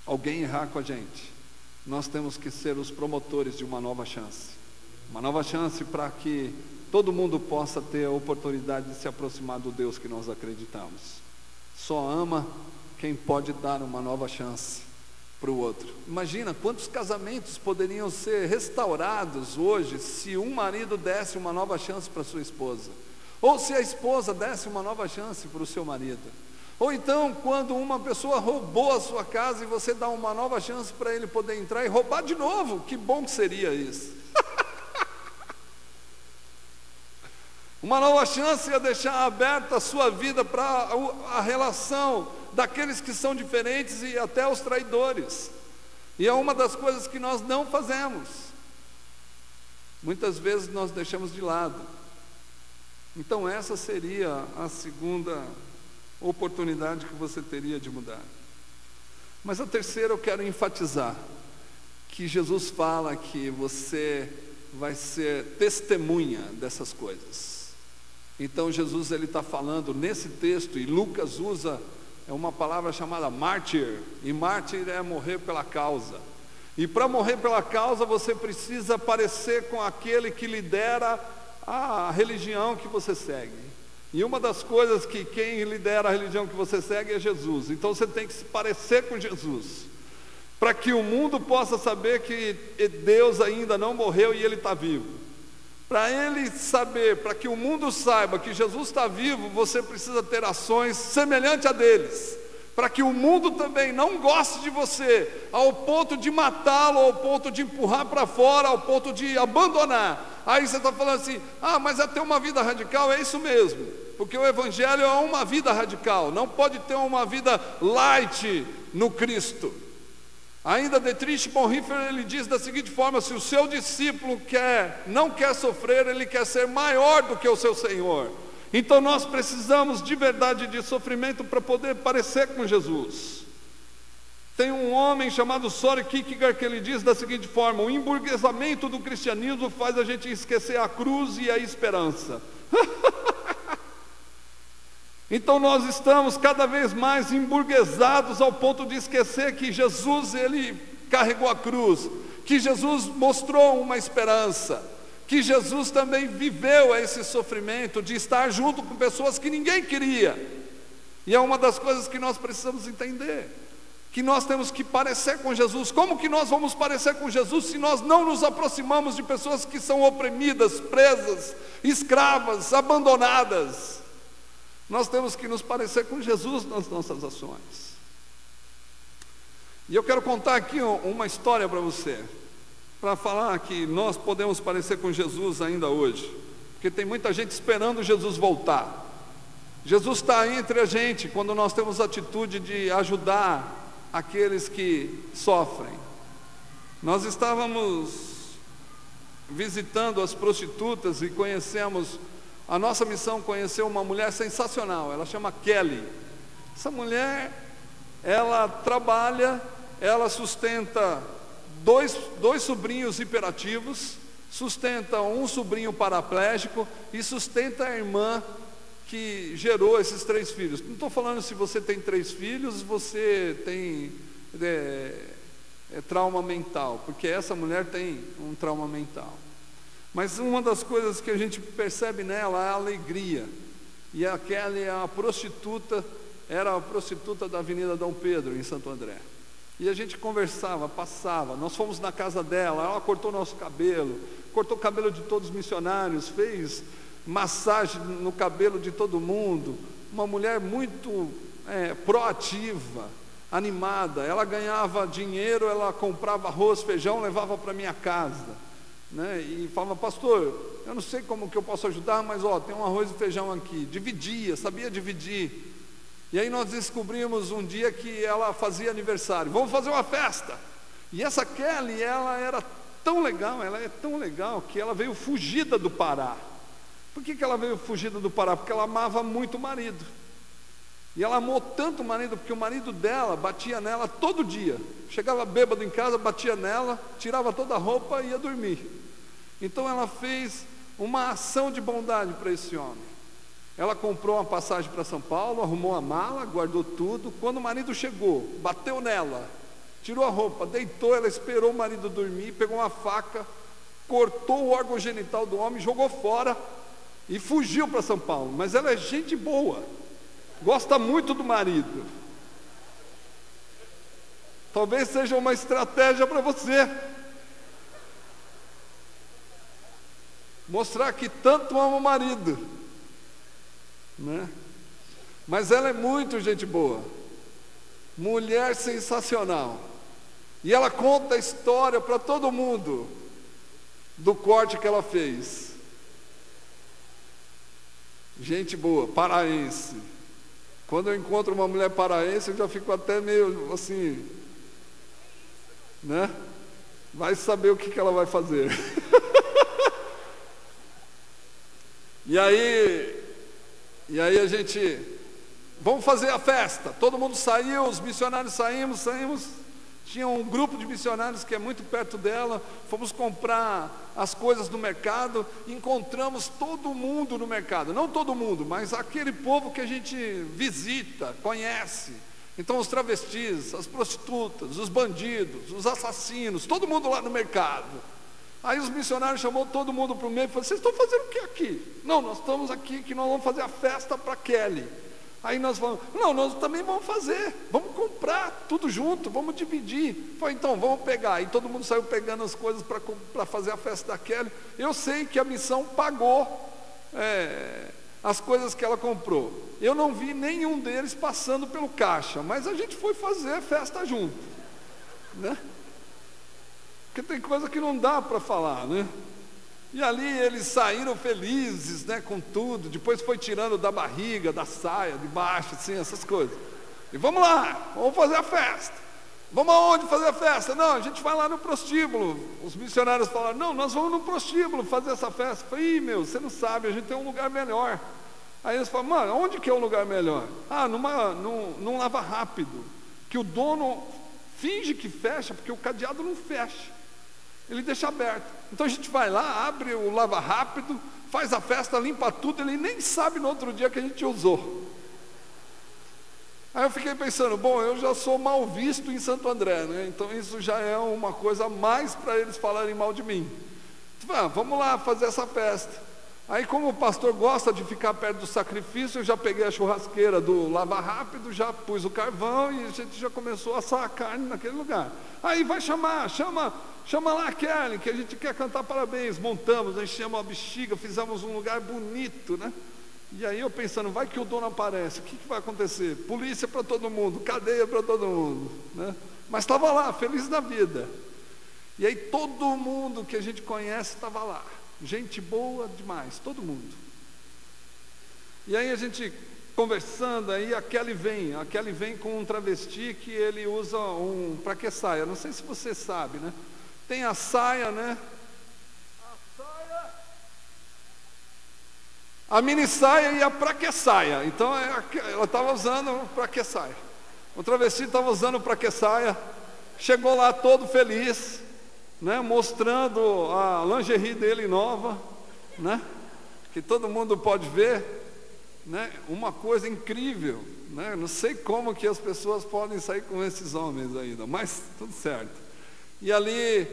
alguém errar com a gente, nós temos que ser os promotores de uma nova chance para que todo mundo possa ter a oportunidade de se aproximar do Deus que nós acreditamos. Só ama quem pode dar uma nova chance para o outro. Imagina quantos casamentos poderiam ser restaurados hoje se um marido desse uma nova chance para sua esposa, ou se a esposa desse uma nova chance para o seu marido, ou então quando uma pessoa roubou a sua casa e você dá uma nova chance para ele poder entrar e roubar de novo. Que bom que seria isso. Uma nova chance é deixar aberta a sua vida para a relação daqueles que são diferentes e até os traidores. E é uma das coisas que nós não fazemos. Muitas vezes nós deixamos de lado. Então essa seria a segunda oportunidade que você teria de mudar. Mas a terceira eu quero enfatizar, que Jesus fala que você vai ser testemunha dessas coisas. Então Jesus, ele está falando nesse texto, e Lucas usa uma palavra chamada mártir, e mártir é morrer pela causa. E para morrer pela causa você precisa parecer com aquele que lidera a religião que você segue. E uma das coisas que quem lidera a religião que você segue é Jesus. Então você tem que se parecer com Jesus, para que o mundo possa saber que Deus ainda não morreu e Ele está vivo. Para ele saber, para que o mundo saiba que Jesus está vivo, você precisa ter ações semelhantes a deles, para que o mundo também não goste de você, ao ponto de matá-lo, ao ponto de empurrar para fora, ao ponto de abandonar. Aí você está falando assim, mas é ter uma vida radical. É isso mesmo, porque o Evangelho é uma vida radical, não pode ter uma vida light no Cristo. Ainda Dietrich Bonhoeffer, ele diz da seguinte forma: se o seu discípulo não quer sofrer, ele quer ser maior do que o seu Senhor. Então nós precisamos de verdade de sofrimento para poder parecer com Jesus. Tem um homem chamado Søren Kierkegaard que ele diz da seguinte forma: o emburguesamento do cristianismo faz a gente esquecer a cruz e a esperança. Então nós estamos cada vez mais emburguesados ao ponto de esquecer que Jesus, ele carregou a cruz, que Jesus mostrou uma esperança, que Jesus também viveu esse sofrimento de estar junto com pessoas que ninguém queria. E é uma das coisas que nós precisamos entender, que nós temos que parecer com Jesus. Como que nós vamos parecer com Jesus se nós não nos aproximamos de pessoas que são oprimidas, presas, escravas, abandonadas? Nós temos que nos parecer com Jesus nas nossas ações. E eu quero contar aqui uma história para você, para falar que nós podemos parecer com Jesus ainda hoje, porque tem muita gente esperando Jesus voltar. Jesus está aí entre a gente quando nós temos a atitude de ajudar aqueles que sofrem. Nós estávamos visitando as prostitutas e conhecemos, a nossa missão conheceu uma mulher sensacional, ela chama Kelly. Essa mulher, ela trabalha, ela sustenta dois sobrinhos hiperativos, sustenta um sobrinho paraplégico e sustenta a irmã que gerou esses 3 filhos. Não estou falando se você tem 3 filhos, você tem trauma mental, porque essa mulher tem um trauma mental. Mas uma das coisas que a gente percebe nela é a alegria. E a Kelly é a prostituta, era a prostituta da Avenida Dom Pedro, em Santo André. E a gente conversava, passava, nós fomos na casa dela, ela cortou nosso cabelo, cortou o cabelo de todos os missionários, fez massagem no cabelo de todo mundo. Uma mulher muito proativa, animada. Ela ganhava dinheiro, ela comprava arroz, feijão, levava para minha casa, né? E falava: pastor, eu não sei como que eu posso ajudar, mas tem um arroz e feijão aqui. Dividia, sabia dividir. E aí nós descobrimos um dia que ela fazia aniversário. Vamos fazer uma festa. E essa Kelly, ela era tão legal, ela é tão legal que ela veio fugida do Pará. Por que ela veio fugida do Pará? Porque ela amava muito o marido. E ela amou tanto o marido, porque o marido dela batia nela todo dia. Chegava bêbado em casa, batia nela, tirava toda a roupa e ia dormir. Então ela fez uma ação de bondade para esse homem. Ela comprou uma passagem para São Paulo, arrumou a mala, guardou tudo. Quando o marido chegou, bateu nela, tirou a roupa, deitou, ela esperou o marido dormir, pegou uma faca, cortou o órgão genital do homem, jogou fora e fugiu para São Paulo. Mas ela é gente boa, gosta muito do marido. Talvez seja uma estratégia para você mostrar que tanto ama o marido, né? Mas ela é muito gente boa, mulher sensacional. E ela conta a história para todo mundo do corte que ela fez. Gente boa, paraense. Quando eu encontro uma mulher paraense, eu já fico até meio assim, né? Vai saber o que ela vai fazer. E aí a gente, vamos fazer a festa. Todo mundo saiu, os missionários saímos. Tinha um grupo de missionários que é muito perto dela. Fomos comprar as coisas no mercado. Encontramos todo mundo no mercado. Não todo mundo, mas aquele povo que a gente visita, conhece. Então os travestis, as prostitutas, os bandidos, os assassinos, todo mundo lá no mercado. Aí os missionários chamou todo mundo para o meio e falou: vocês estão fazendo o que aqui? Não, nós estamos aqui que nós vamos fazer a festa para Kelly. Aí nós falamos: não, nós também vamos fazer, vamos comprar tudo junto, vamos dividir. Falei: então vamos pegar. E todo mundo saiu pegando as coisas para fazer a festa da Kelly. Eu sei que a missão pagou as coisas que ela comprou. Eu não vi nenhum deles passando pelo caixa, mas a gente foi fazer a festa junto, né? Porque tem coisa que não dá para falar, né? E ali eles saíram felizes, né, com tudo. Depois foi tirando da barriga, da saia, de baixo, assim, essas coisas. E vamos lá, vamos fazer a festa. Vamos aonde fazer a festa? Não, a gente vai lá no prostíbulo. Os missionários falaram: não, nós vamos no prostíbulo fazer essa festa. Eu falei: ih, meu, você não sabe, a gente tem um lugar melhor. Aí eles falaram: mano, onde que é o lugar melhor? Ah, num lava rápido, que o dono finge que fecha, porque o cadeado não fecha. Ele deixa aberto. Então a gente vai lá, abre o lava rápido, faz a festa, limpa tudo, ele nem sabe no outro dia que a gente usou. Aí eu fiquei pensando: bom, eu já sou mal visto em Santo André, né? Então isso já é uma coisa a mais para eles falarem mal de mim. Vamos lá fazer essa festa. Aí, como o pastor gosta de ficar perto do sacrifício, eu já peguei a churrasqueira do Lava Rápido, já pus o carvão e a gente já começou a assar a carne naquele lugar. Aí vai chama lá a Kelly, que a gente quer cantar parabéns. Montamos, enchemos a bexiga, fizemos um lugar bonito, né? E aí eu pensando, vai que o dono aparece, o que vai acontecer? Polícia para todo mundo, cadeia para todo mundo, né? Mas estava lá, feliz da vida. E aí todo mundo que a gente conhece estava lá. Gente boa demais, todo mundo. E aí a gente conversando, aí a Kelly vem com um travesti que ele usa para que saia? Não sei se você sabe, né? Tem a saia, né? A mini saia e a pra que saia. Então ela estava usando pra que saia. O travesti estava usando pra que saia. Chegou lá todo feliz, né, mostrando a lingerie dele nova, né, que todo mundo pode ver, né, uma coisa incrível, né, não sei como que as pessoas podem sair com esses homens ainda, mas tudo certo. E ali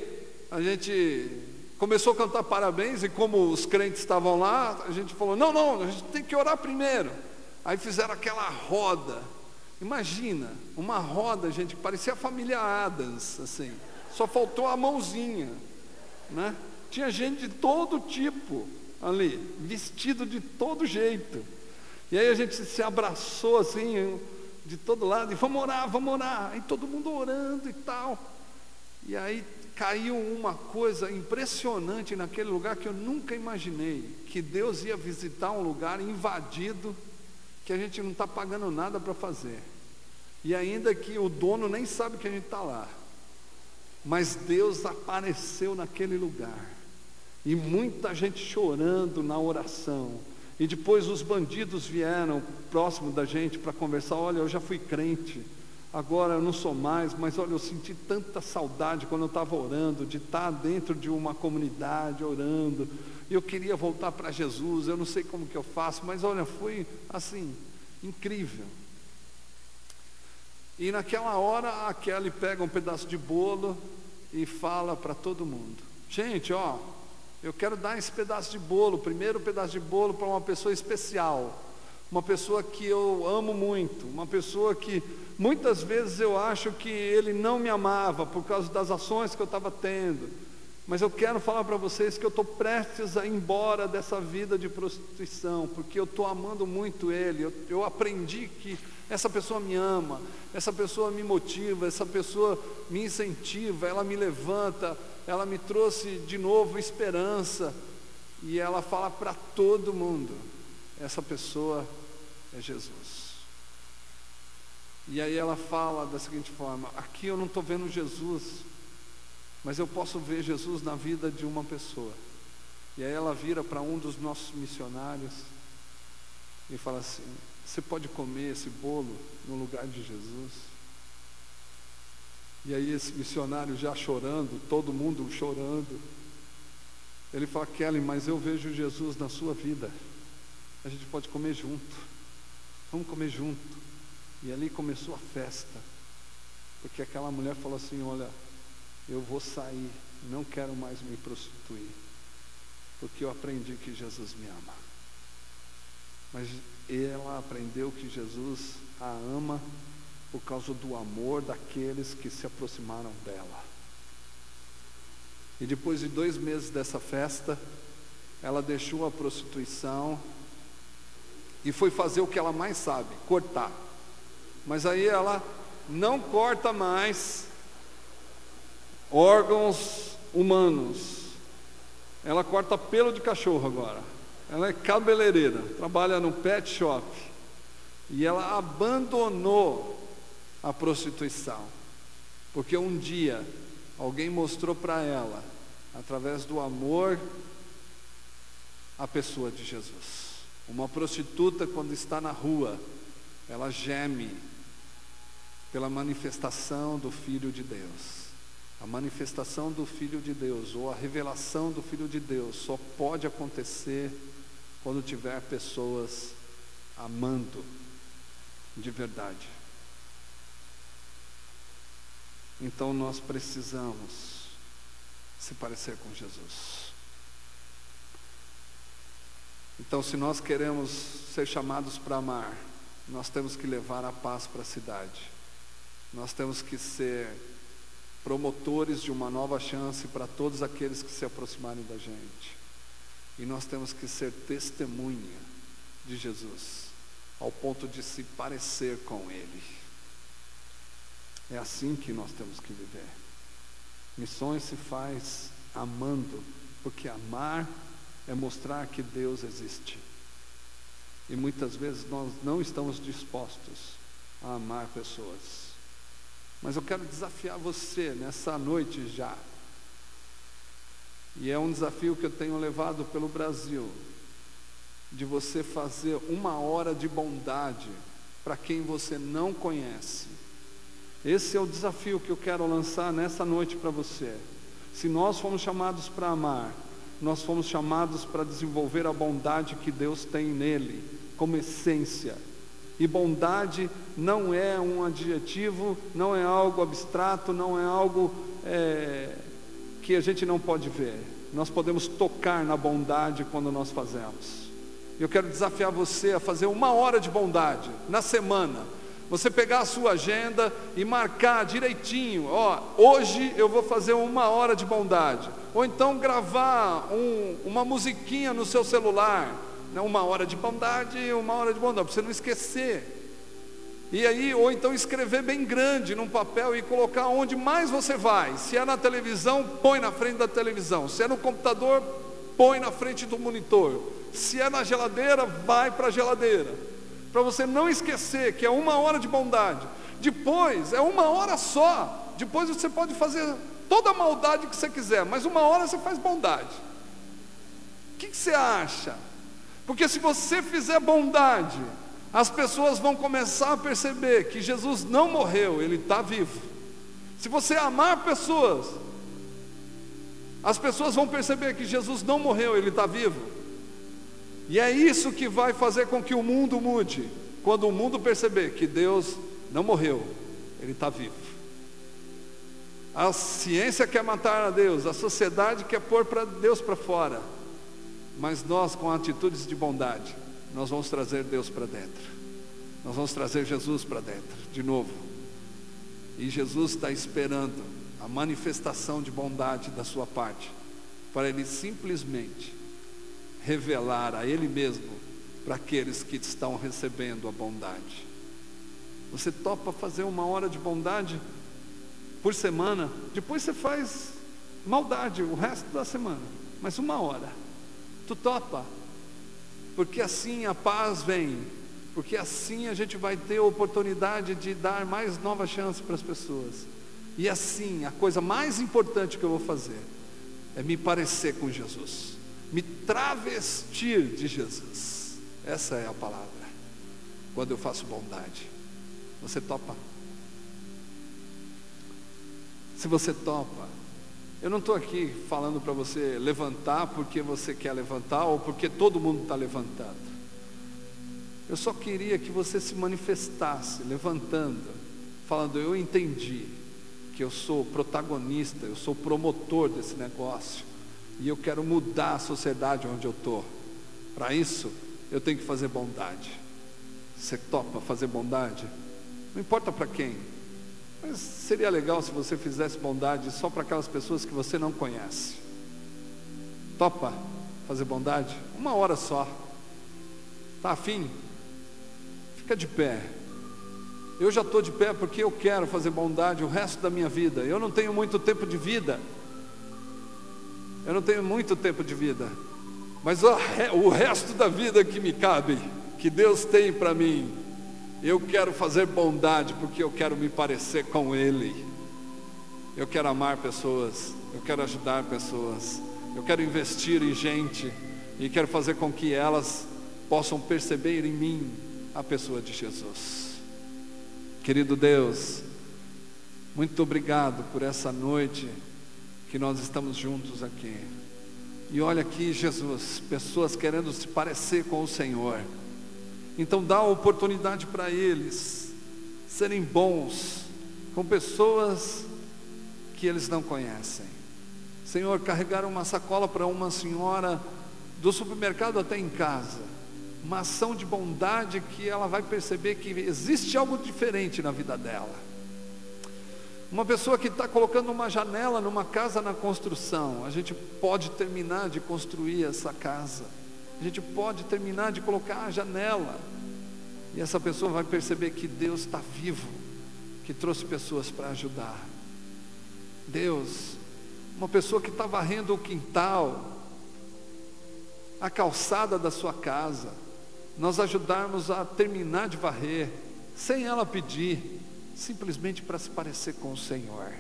a gente começou a cantar parabéns, e como os crentes estavam lá, a gente falou, não, a gente tem que orar primeiro. Aí fizeram aquela roda, imagina, uma roda, gente, que parecia a família Adams, assim. Só faltou a mãozinha, né? Tinha gente de todo tipo ali, vestido de todo jeito. E aí a gente se abraçou assim, de todo lado, e vamos orar. Aí todo mundo orando e tal. E aí caiu uma coisa impressionante naquele lugar que eu nunca imaginei, que Deus ia visitar um lugar invadido, que a gente não está pagando nada para fazer. E ainda que o dono nem sabe que a gente está lá. Mas Deus apareceu naquele lugar, e muita gente chorando na oração. E depois os bandidos vieram próximo da gente para conversar. Olha, eu já fui crente, agora eu não sou mais, mas olha, eu senti tanta saudade quando eu estava orando, de estar dentro de uma comunidade orando. Eu queria voltar para Jesus, eu não sei como que eu faço, mas olha, foi assim, incrível. E naquela hora a Kelly pega um pedaço de bolo e fala para todo mundo: gente, ó, eu quero dar esse pedaço de bolo, primeiro pedaço de bolo, para uma pessoa especial, uma pessoa que eu amo muito, uma pessoa que muitas vezes eu acho que ele não me amava por causa das ações que eu estava tendo, mas eu quero falar para vocês que eu estou prestes a ir embora dessa vida de prostituição, porque eu estou amando muito ele. Eu aprendi que essa pessoa me ama, essa pessoa me motiva, essa pessoa me incentiva, ela me levanta, ela me trouxe de novo esperança. E ela fala para todo mundo: essa pessoa é Jesus. E aí ela fala da seguinte forma: aqui eu não estou vendo Jesus, mas eu posso ver Jesus na vida de uma pessoa. E aí ela vira para um dos nossos missionários e fala assim: você pode comer esse bolo no lugar de Jesus? E aí esse missionário já chorando, todo mundo chorando, ele fala: Kelly, mas eu vejo Jesus na sua vida, a gente pode comer junto, vamos comer junto. E ali começou a festa, porque aquela mulher falou assim: olha, eu vou sair, não quero mais me prostituir, porque eu aprendi que Jesus me ama. Mas ela aprendeu que Jesus a ama por causa do amor daqueles que se aproximaram dela. E depois de 2 meses dessa festa, ela deixou a prostituição e foi fazer o que ela mais sabe: cortar. Mas aí ela não corta mais órgãos humanos, ela corta pelo de cachorro agora. Ela é cabeleireira, trabalha no pet shop, e ela abandonou a prostituição, porque um dia alguém mostrou para ela, através do amor, a pessoa de Jesus. Uma prostituta, quando está na rua, ela geme pela manifestação do Filho de Deus. A manifestação do Filho de Deus, ou a revelação do Filho de Deus, só pode acontecer quando tiver pessoas amando de verdade. Então nós precisamos se parecer com Jesus. Então, se nós queremos ser chamados para amar, nós temos que levar a paz para a cidade. Nós temos que ser promotores de uma nova chance para todos aqueles que se aproximarem da gente. E nós temos que ser testemunha de Jesus, ao ponto de se parecer com Ele. É assim que nós temos que viver. Missões se faz amando, porque amar é mostrar que Deus existe. E muitas vezes nós não estamos dispostos a amar pessoas. Mas eu quero desafiar você nessa noite já. E é um desafio que eu tenho levado pelo Brasil, de você fazer 1 hora de bondade para quem você não conhece. Esse é o desafio que eu quero lançar nessa noite para você. Se nós fomos chamados para amar, nós fomos chamados para desenvolver a bondade que Deus tem nele, como essência. E bondade não é um adjetivo, não é algo abstrato, não é algo que a gente não pode ver. Nós podemos tocar na bondade quando nós fazemos. Eu quero desafiar você a fazer 1 hora de bondade na semana. Você pegar a sua agenda e marcar direitinho, hoje eu vou fazer 1 hora de bondade. Ou então gravar uma musiquinha no seu celular, 1 hora de bondade, 1 hora de bondade, para você não esquecer. E aí, ou então escrever bem grande num papel e colocar onde mais você vai. Se é na televisão, põe na frente da televisão. Se é no computador, põe na frente do monitor. Se é na geladeira, vai para a geladeira. Para você não esquecer que é 1 hora de bondade. Depois, é 1 hora só. Depois você pode fazer toda a maldade que você quiser, mas 1 hora você faz bondade. O que você acha? Porque se você fizer bondade, as pessoas vão começar a perceber que Jesus não morreu, Ele está vivo. Se você amar pessoas, as pessoas vão perceber que Jesus não morreu, Ele está vivo. E é isso que vai fazer com que o mundo mude. Quando o mundo perceber que Deus não morreu, Ele está vivo. A ciência quer matar a Deus, a sociedade quer pôr Deus para fora. Mas nós, com atitudes de bondade, nós vamos trazer Deus para dentro. Nós vamos trazer Jesus para dentro, de novo. E Jesus está esperando a manifestação de bondade da sua parte, para Ele simplesmente revelar a Ele mesmo para aqueles que estão recebendo a bondade. Você topa fazer 1 hora de bondade por semana? Depois você faz maldade o resto da semana, mas 1 hora. Tu topa? Porque assim a paz vem, porque assim a gente vai ter a oportunidade de dar mais nova chance para as pessoas. E assim, a coisa mais importante que eu vou fazer é me parecer com Jesus, me travestir de Jesus. Essa é a palavra. Quando eu faço bondade, você topa? Se você topa, eu não estou aqui falando para você levantar porque você quer levantar ou porque todo mundo está levantando. Eu só queria que você se manifestasse levantando, falando: eu entendi que eu sou protagonista, eu sou promotor desse negócio e eu quero mudar a sociedade onde eu estou. Para isso eu tenho que fazer bondade. Você topa fazer bondade? Não importa para quem, mas seria legal se você fizesse bondade só para aquelas pessoas que você não conhece. Topa fazer bondade? 1 hora só. Está afim? Fica de pé. Eu já estou de pé porque eu quero fazer bondade o resto da minha vida. Eu não tenho muito tempo de vida. Eu não tenho muito tempo de vida. Mas o resto da vida que me cabe, que Deus tem para mim, eu quero fazer bondade porque eu quero me parecer com Ele. Eu quero amar pessoas, eu quero ajudar pessoas, eu quero investir em gente e quero fazer com que elas possam perceber em mim a pessoa de Jesus. Querido Deus, muito obrigado por essa noite que nós estamos juntos aqui. E olha aqui, Jesus, pessoas querendo se parecer com o Senhor. Então dá a oportunidade para eles serem bons com pessoas que eles não conhecem. Senhor, carregaram uma sacola para uma senhora do supermercado até em casa, uma ação de bondade que ela vai perceber que existe algo diferente na vida dela. Uma pessoa que está colocando uma janela numa casa na construção, a gente pode terminar de construir essa casa, a gente pode terminar de colocar a janela, e essa pessoa vai perceber que Deus está vivo, que trouxe pessoas para ajudar. Deus, uma pessoa que está varrendo o quintal, a calçada da sua casa, nós ajudarmos a terminar de varrer, sem ela pedir, simplesmente para se parecer com o Senhor,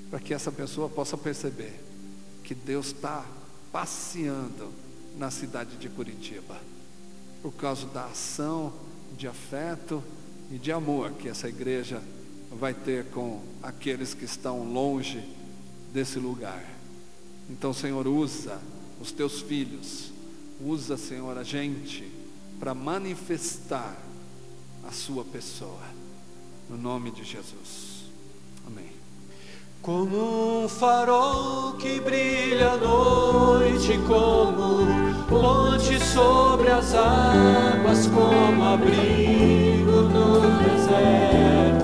para que essa pessoa possa perceber que Deus está passeando na cidade de Curitiba, por causa da ação de afeto e de amor que essa igreja vai ter com aqueles que estão longe desse lugar. Então, Senhor, usa os teus filhos, usa, Senhor, a gente para manifestar a sua pessoa, no nome de Jesus, amém. Como um farol que brilha à noite, como ponte sobre as águas, como abrigo no deserto,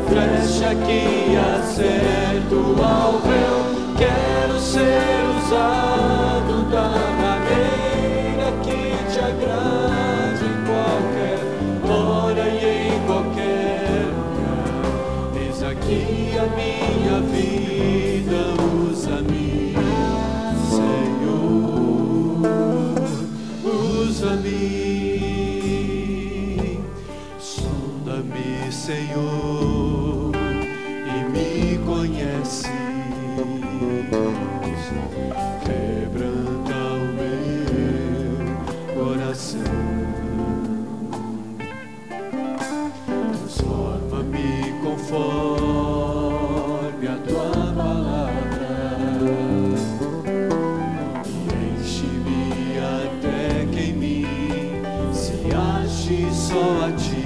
flecha que acerto ao véu, quero ser usado da maneira que te agrade, em qualquer hora e em qualquer lugar. Eis aqui a minha vida, usa-me, Senhor, usa-me, sonda-me, Senhor, e me conhece, quebranta o meu coração, transforma-me conforme a tua palavra, e enche-me até que em mim se ache só a ti.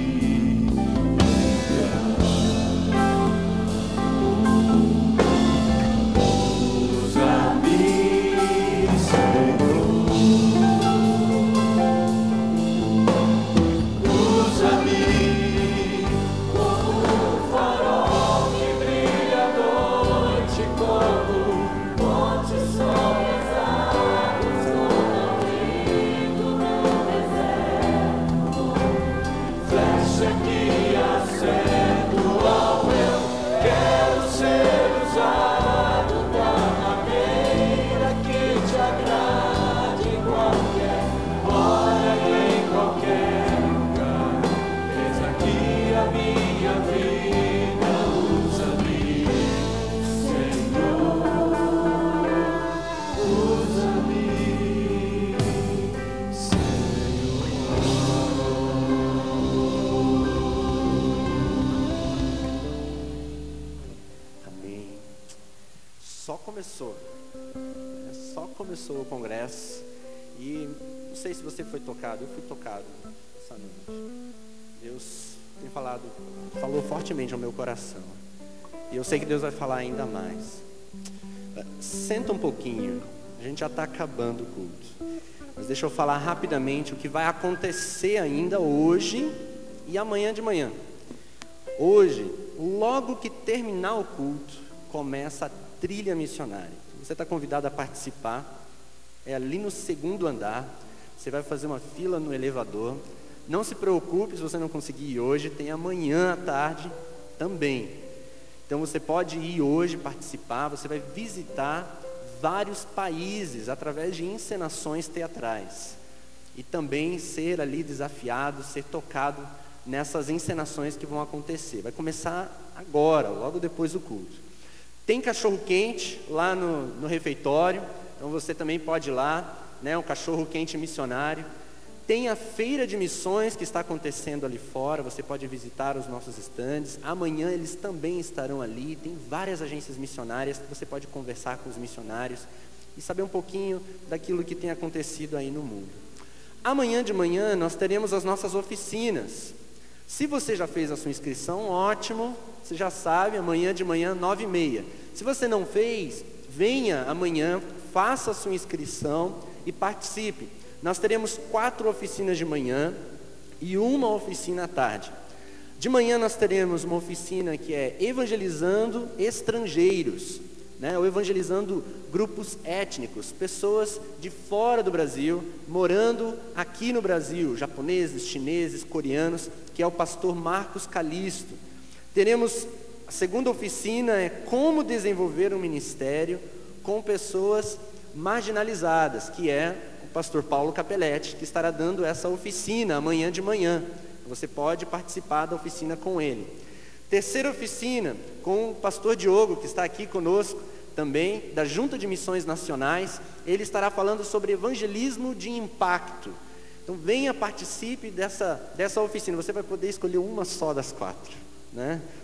Começou o congresso e não sei se você foi tocado, eu fui tocado essa noite. Deus tem falou fortemente ao meu coração, e eu sei que Deus vai falar ainda mais. Senta um pouquinho, a gente já está acabando o culto, mas deixa eu falar rapidamente o que vai acontecer ainda hoje e amanhã de manhã. Hoje, logo que terminar o culto, começa a trilha missionária. Você está convidado a participar, é ali no 2º andar, você vai fazer uma fila no elevador. Não se preocupe se você não conseguir ir hoje, tem amanhã à tarde também. Então você pode ir hoje participar, você vai visitar vários países através de encenações teatrais. E também ser ali desafiado, ser tocado nessas encenações que vão acontecer. Vai começar agora, logo depois do culto. Tem cachorro quente lá no refeitório, então você também pode ir lá, né? Um cachorro quente missionário. Tem a feira de missões que está acontecendo ali fora, você pode visitar os nossos estandes. Amanhã eles também estarão ali, tem várias agências missionárias que você pode conversar com os missionários e saber um pouquinho daquilo que tem acontecido aí no mundo. Amanhã de manhã nós teremos as nossas oficinas. Se você já fez a sua inscrição, ótimo, você já sabe, amanhã de manhã, 9h30. Se você não fez, venha amanhã, faça a sua inscrição e participe. Nós teremos 4 oficinas de manhã e uma oficina à tarde. De manhã nós teremos uma oficina que é evangelizando estrangeiros, ou evangelizando grupos étnicos, pessoas de fora do Brasil, morando aqui no Brasil, japoneses, chineses, coreanos, que é o pastor Marcos Calisto. Teremos a segunda oficina, é como desenvolver um ministério com pessoas marginalizadas, que é o pastor Paulo Capelletti, que estará dando essa oficina amanhã de manhã. Você pode participar da oficina com ele. Terceira oficina, com o pastor Diogo, que está aqui conosco também, da Junta de Missões Nacionais. Ele estará falando sobre evangelismo de impacto. Então venha, participe dessa oficina. Você vai poder escolher uma só das 4,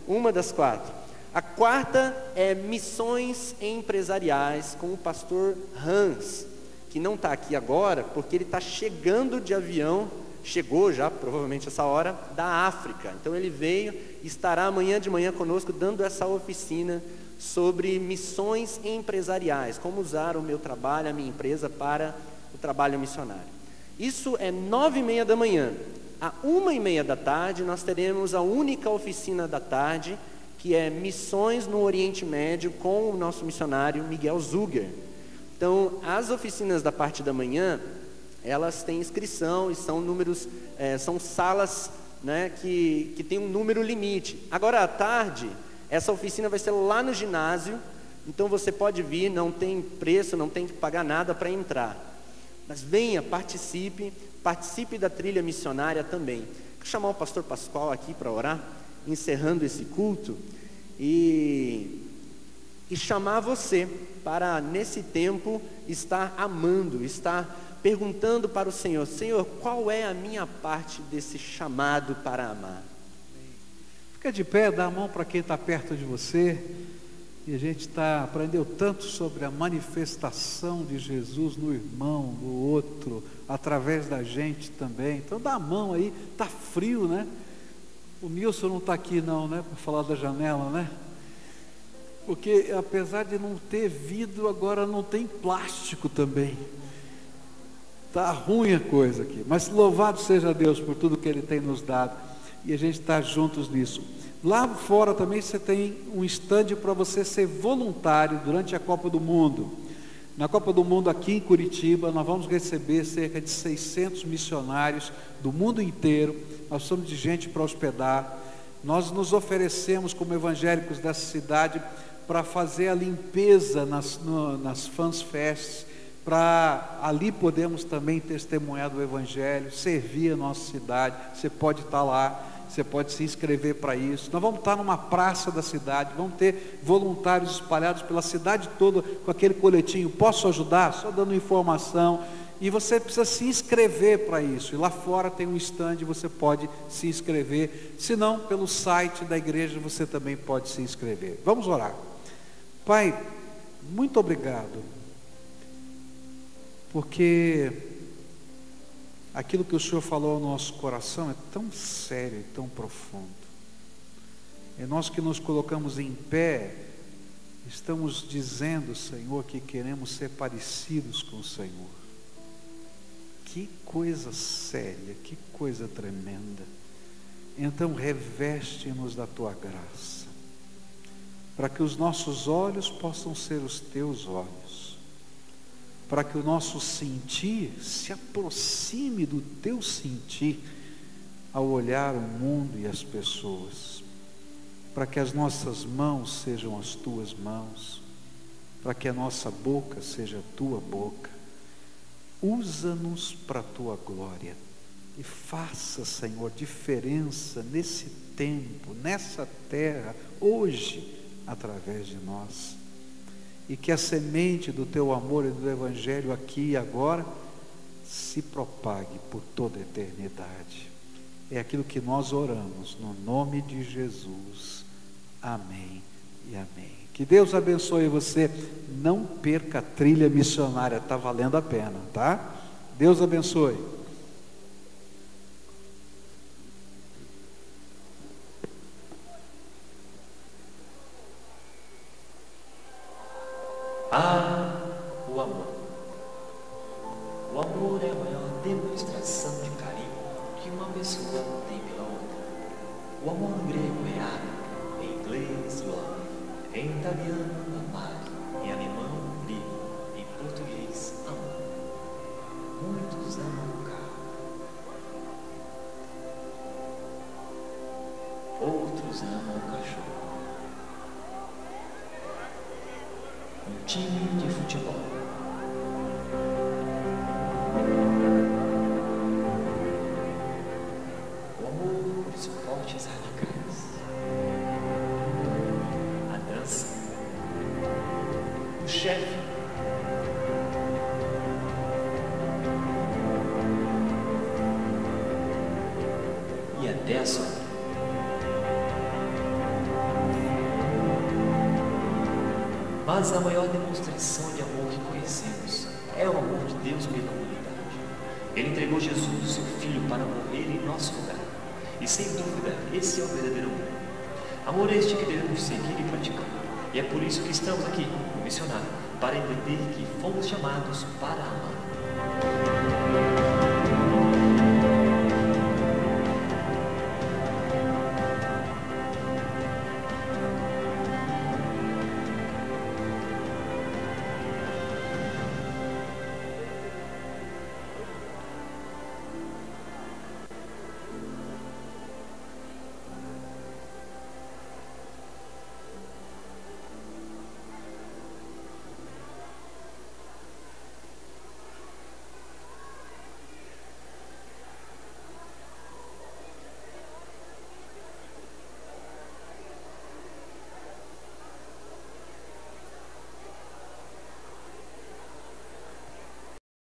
uma das 4. A quarta é missões empresariais com o pastor Hans, que não está aqui agora, porque ele está chegando de avião, chegou já, provavelmente essa hora, da África. Então ele veio e estará amanhã de manhã conosco, dando essa oficina sobre missões empresariais, como usar o meu trabalho, a minha empresa para o trabalho missionário. Isso é 9h30 da manhã. À 1h30 da tarde, nós teremos a única oficina da tarde, que é missões no Oriente Médio, com o nosso missionário Miguel Zuger. Então, as oficinas da parte da manhã, elas têm inscrição e são números, são salas, que tem um número limite. Agora à tarde, essa oficina vai ser lá no ginásio, então você pode vir, não tem preço, não tem que pagar nada para entrar. Mas venha, participe da trilha missionária também. Vou chamar o pastor Pascoal aqui para orar, encerrando esse culto, e chamar você para, nesse tempo, estar amando, estar perguntando para o Senhor: Senhor, qual é a minha parte desse chamado para amar? Fica de pé, dá a mão para quem está perto de você. E a gente aprendeu tanto sobre a manifestação de Jesus no irmão, no outro, através da gente também. Então dá a mão aí, está frio, né? O Nilson não está aqui não, para falar da janela, Porque apesar de não ter vidro, agora não tem plástico também. Está ruim a coisa aqui, mas louvado seja Deus por tudo que Ele tem nos dado, e a gente está juntos nisso. Lá fora também você tem um stand para você ser voluntário durante a Copa do Mundo. Na Copa do Mundo aqui em Curitiba, nós vamos receber cerca de 600 missionários do mundo inteiro. Nós somos de gente para hospedar. Nós nos oferecemos como evangélicos dessa cidade para fazer a limpeza nas Fans Fests, para ali podemos também testemunhar do Evangelho, servir a nossa cidade. Você pode estar lá, você pode se inscrever para isso. Nós vamos estar numa praça da cidade, vamos ter voluntários espalhados pela cidade toda com aquele coletinho: posso ajudar? Só dando informação. E você precisa se inscrever para isso. E lá fora tem um stand, você pode se inscrever. Se não, pelo site da igreja você também pode se inscrever. Vamos orar. Pai, muito obrigado, porque aquilo que o Senhor falou ao nosso coração é tão sério e tão profundo. E nós que nos colocamos em pé, estamos dizendo, Senhor, que queremos ser parecidos com o Senhor. Que coisa séria, que coisa tremenda. Então reveste-nos da Tua graça, para que os nossos olhos possam ser os Teus olhos, para que o nosso sentir se aproxime do Teu sentir ao olhar o mundo e as pessoas, para que as nossas mãos sejam as Tuas mãos, para que a nossa boca seja a Tua boca. Usa-nos para a Tua glória e faça, Senhor, diferença nesse tempo, nessa terra, hoje, através de nós. E que a semente do Teu amor e do Evangelho aqui e agora se propague por toda a eternidade. É aquilo que nós oramos no nome de Jesus. Amém e amém. Que Deus abençoe você. Não perca a trilha missionária, está valendo a pena, tá? Deus abençoe. O amor. demonstração de carinho que uma pessoa tem pela outra. O amor grego é ágape, em inglês love, em italiano amare, em alemão liebe, em português amor. Muitos amam o carro, outros amam o cachorro. Um time de futebol. O amor por esportes radicais. A dança. O chefe. E até a sombra. Mas a maior demonstração de amor que conhecemos é o amor de Deus pela humanidade. Ele entregou Jesus, o seu Filho, para morrer em nosso lugar. E sem dúvida, esse é o verdadeiro amor. Amor este que devemos seguir e praticar. E é por isso que estamos aqui, no missionário, para entender que fomos chamados para amar.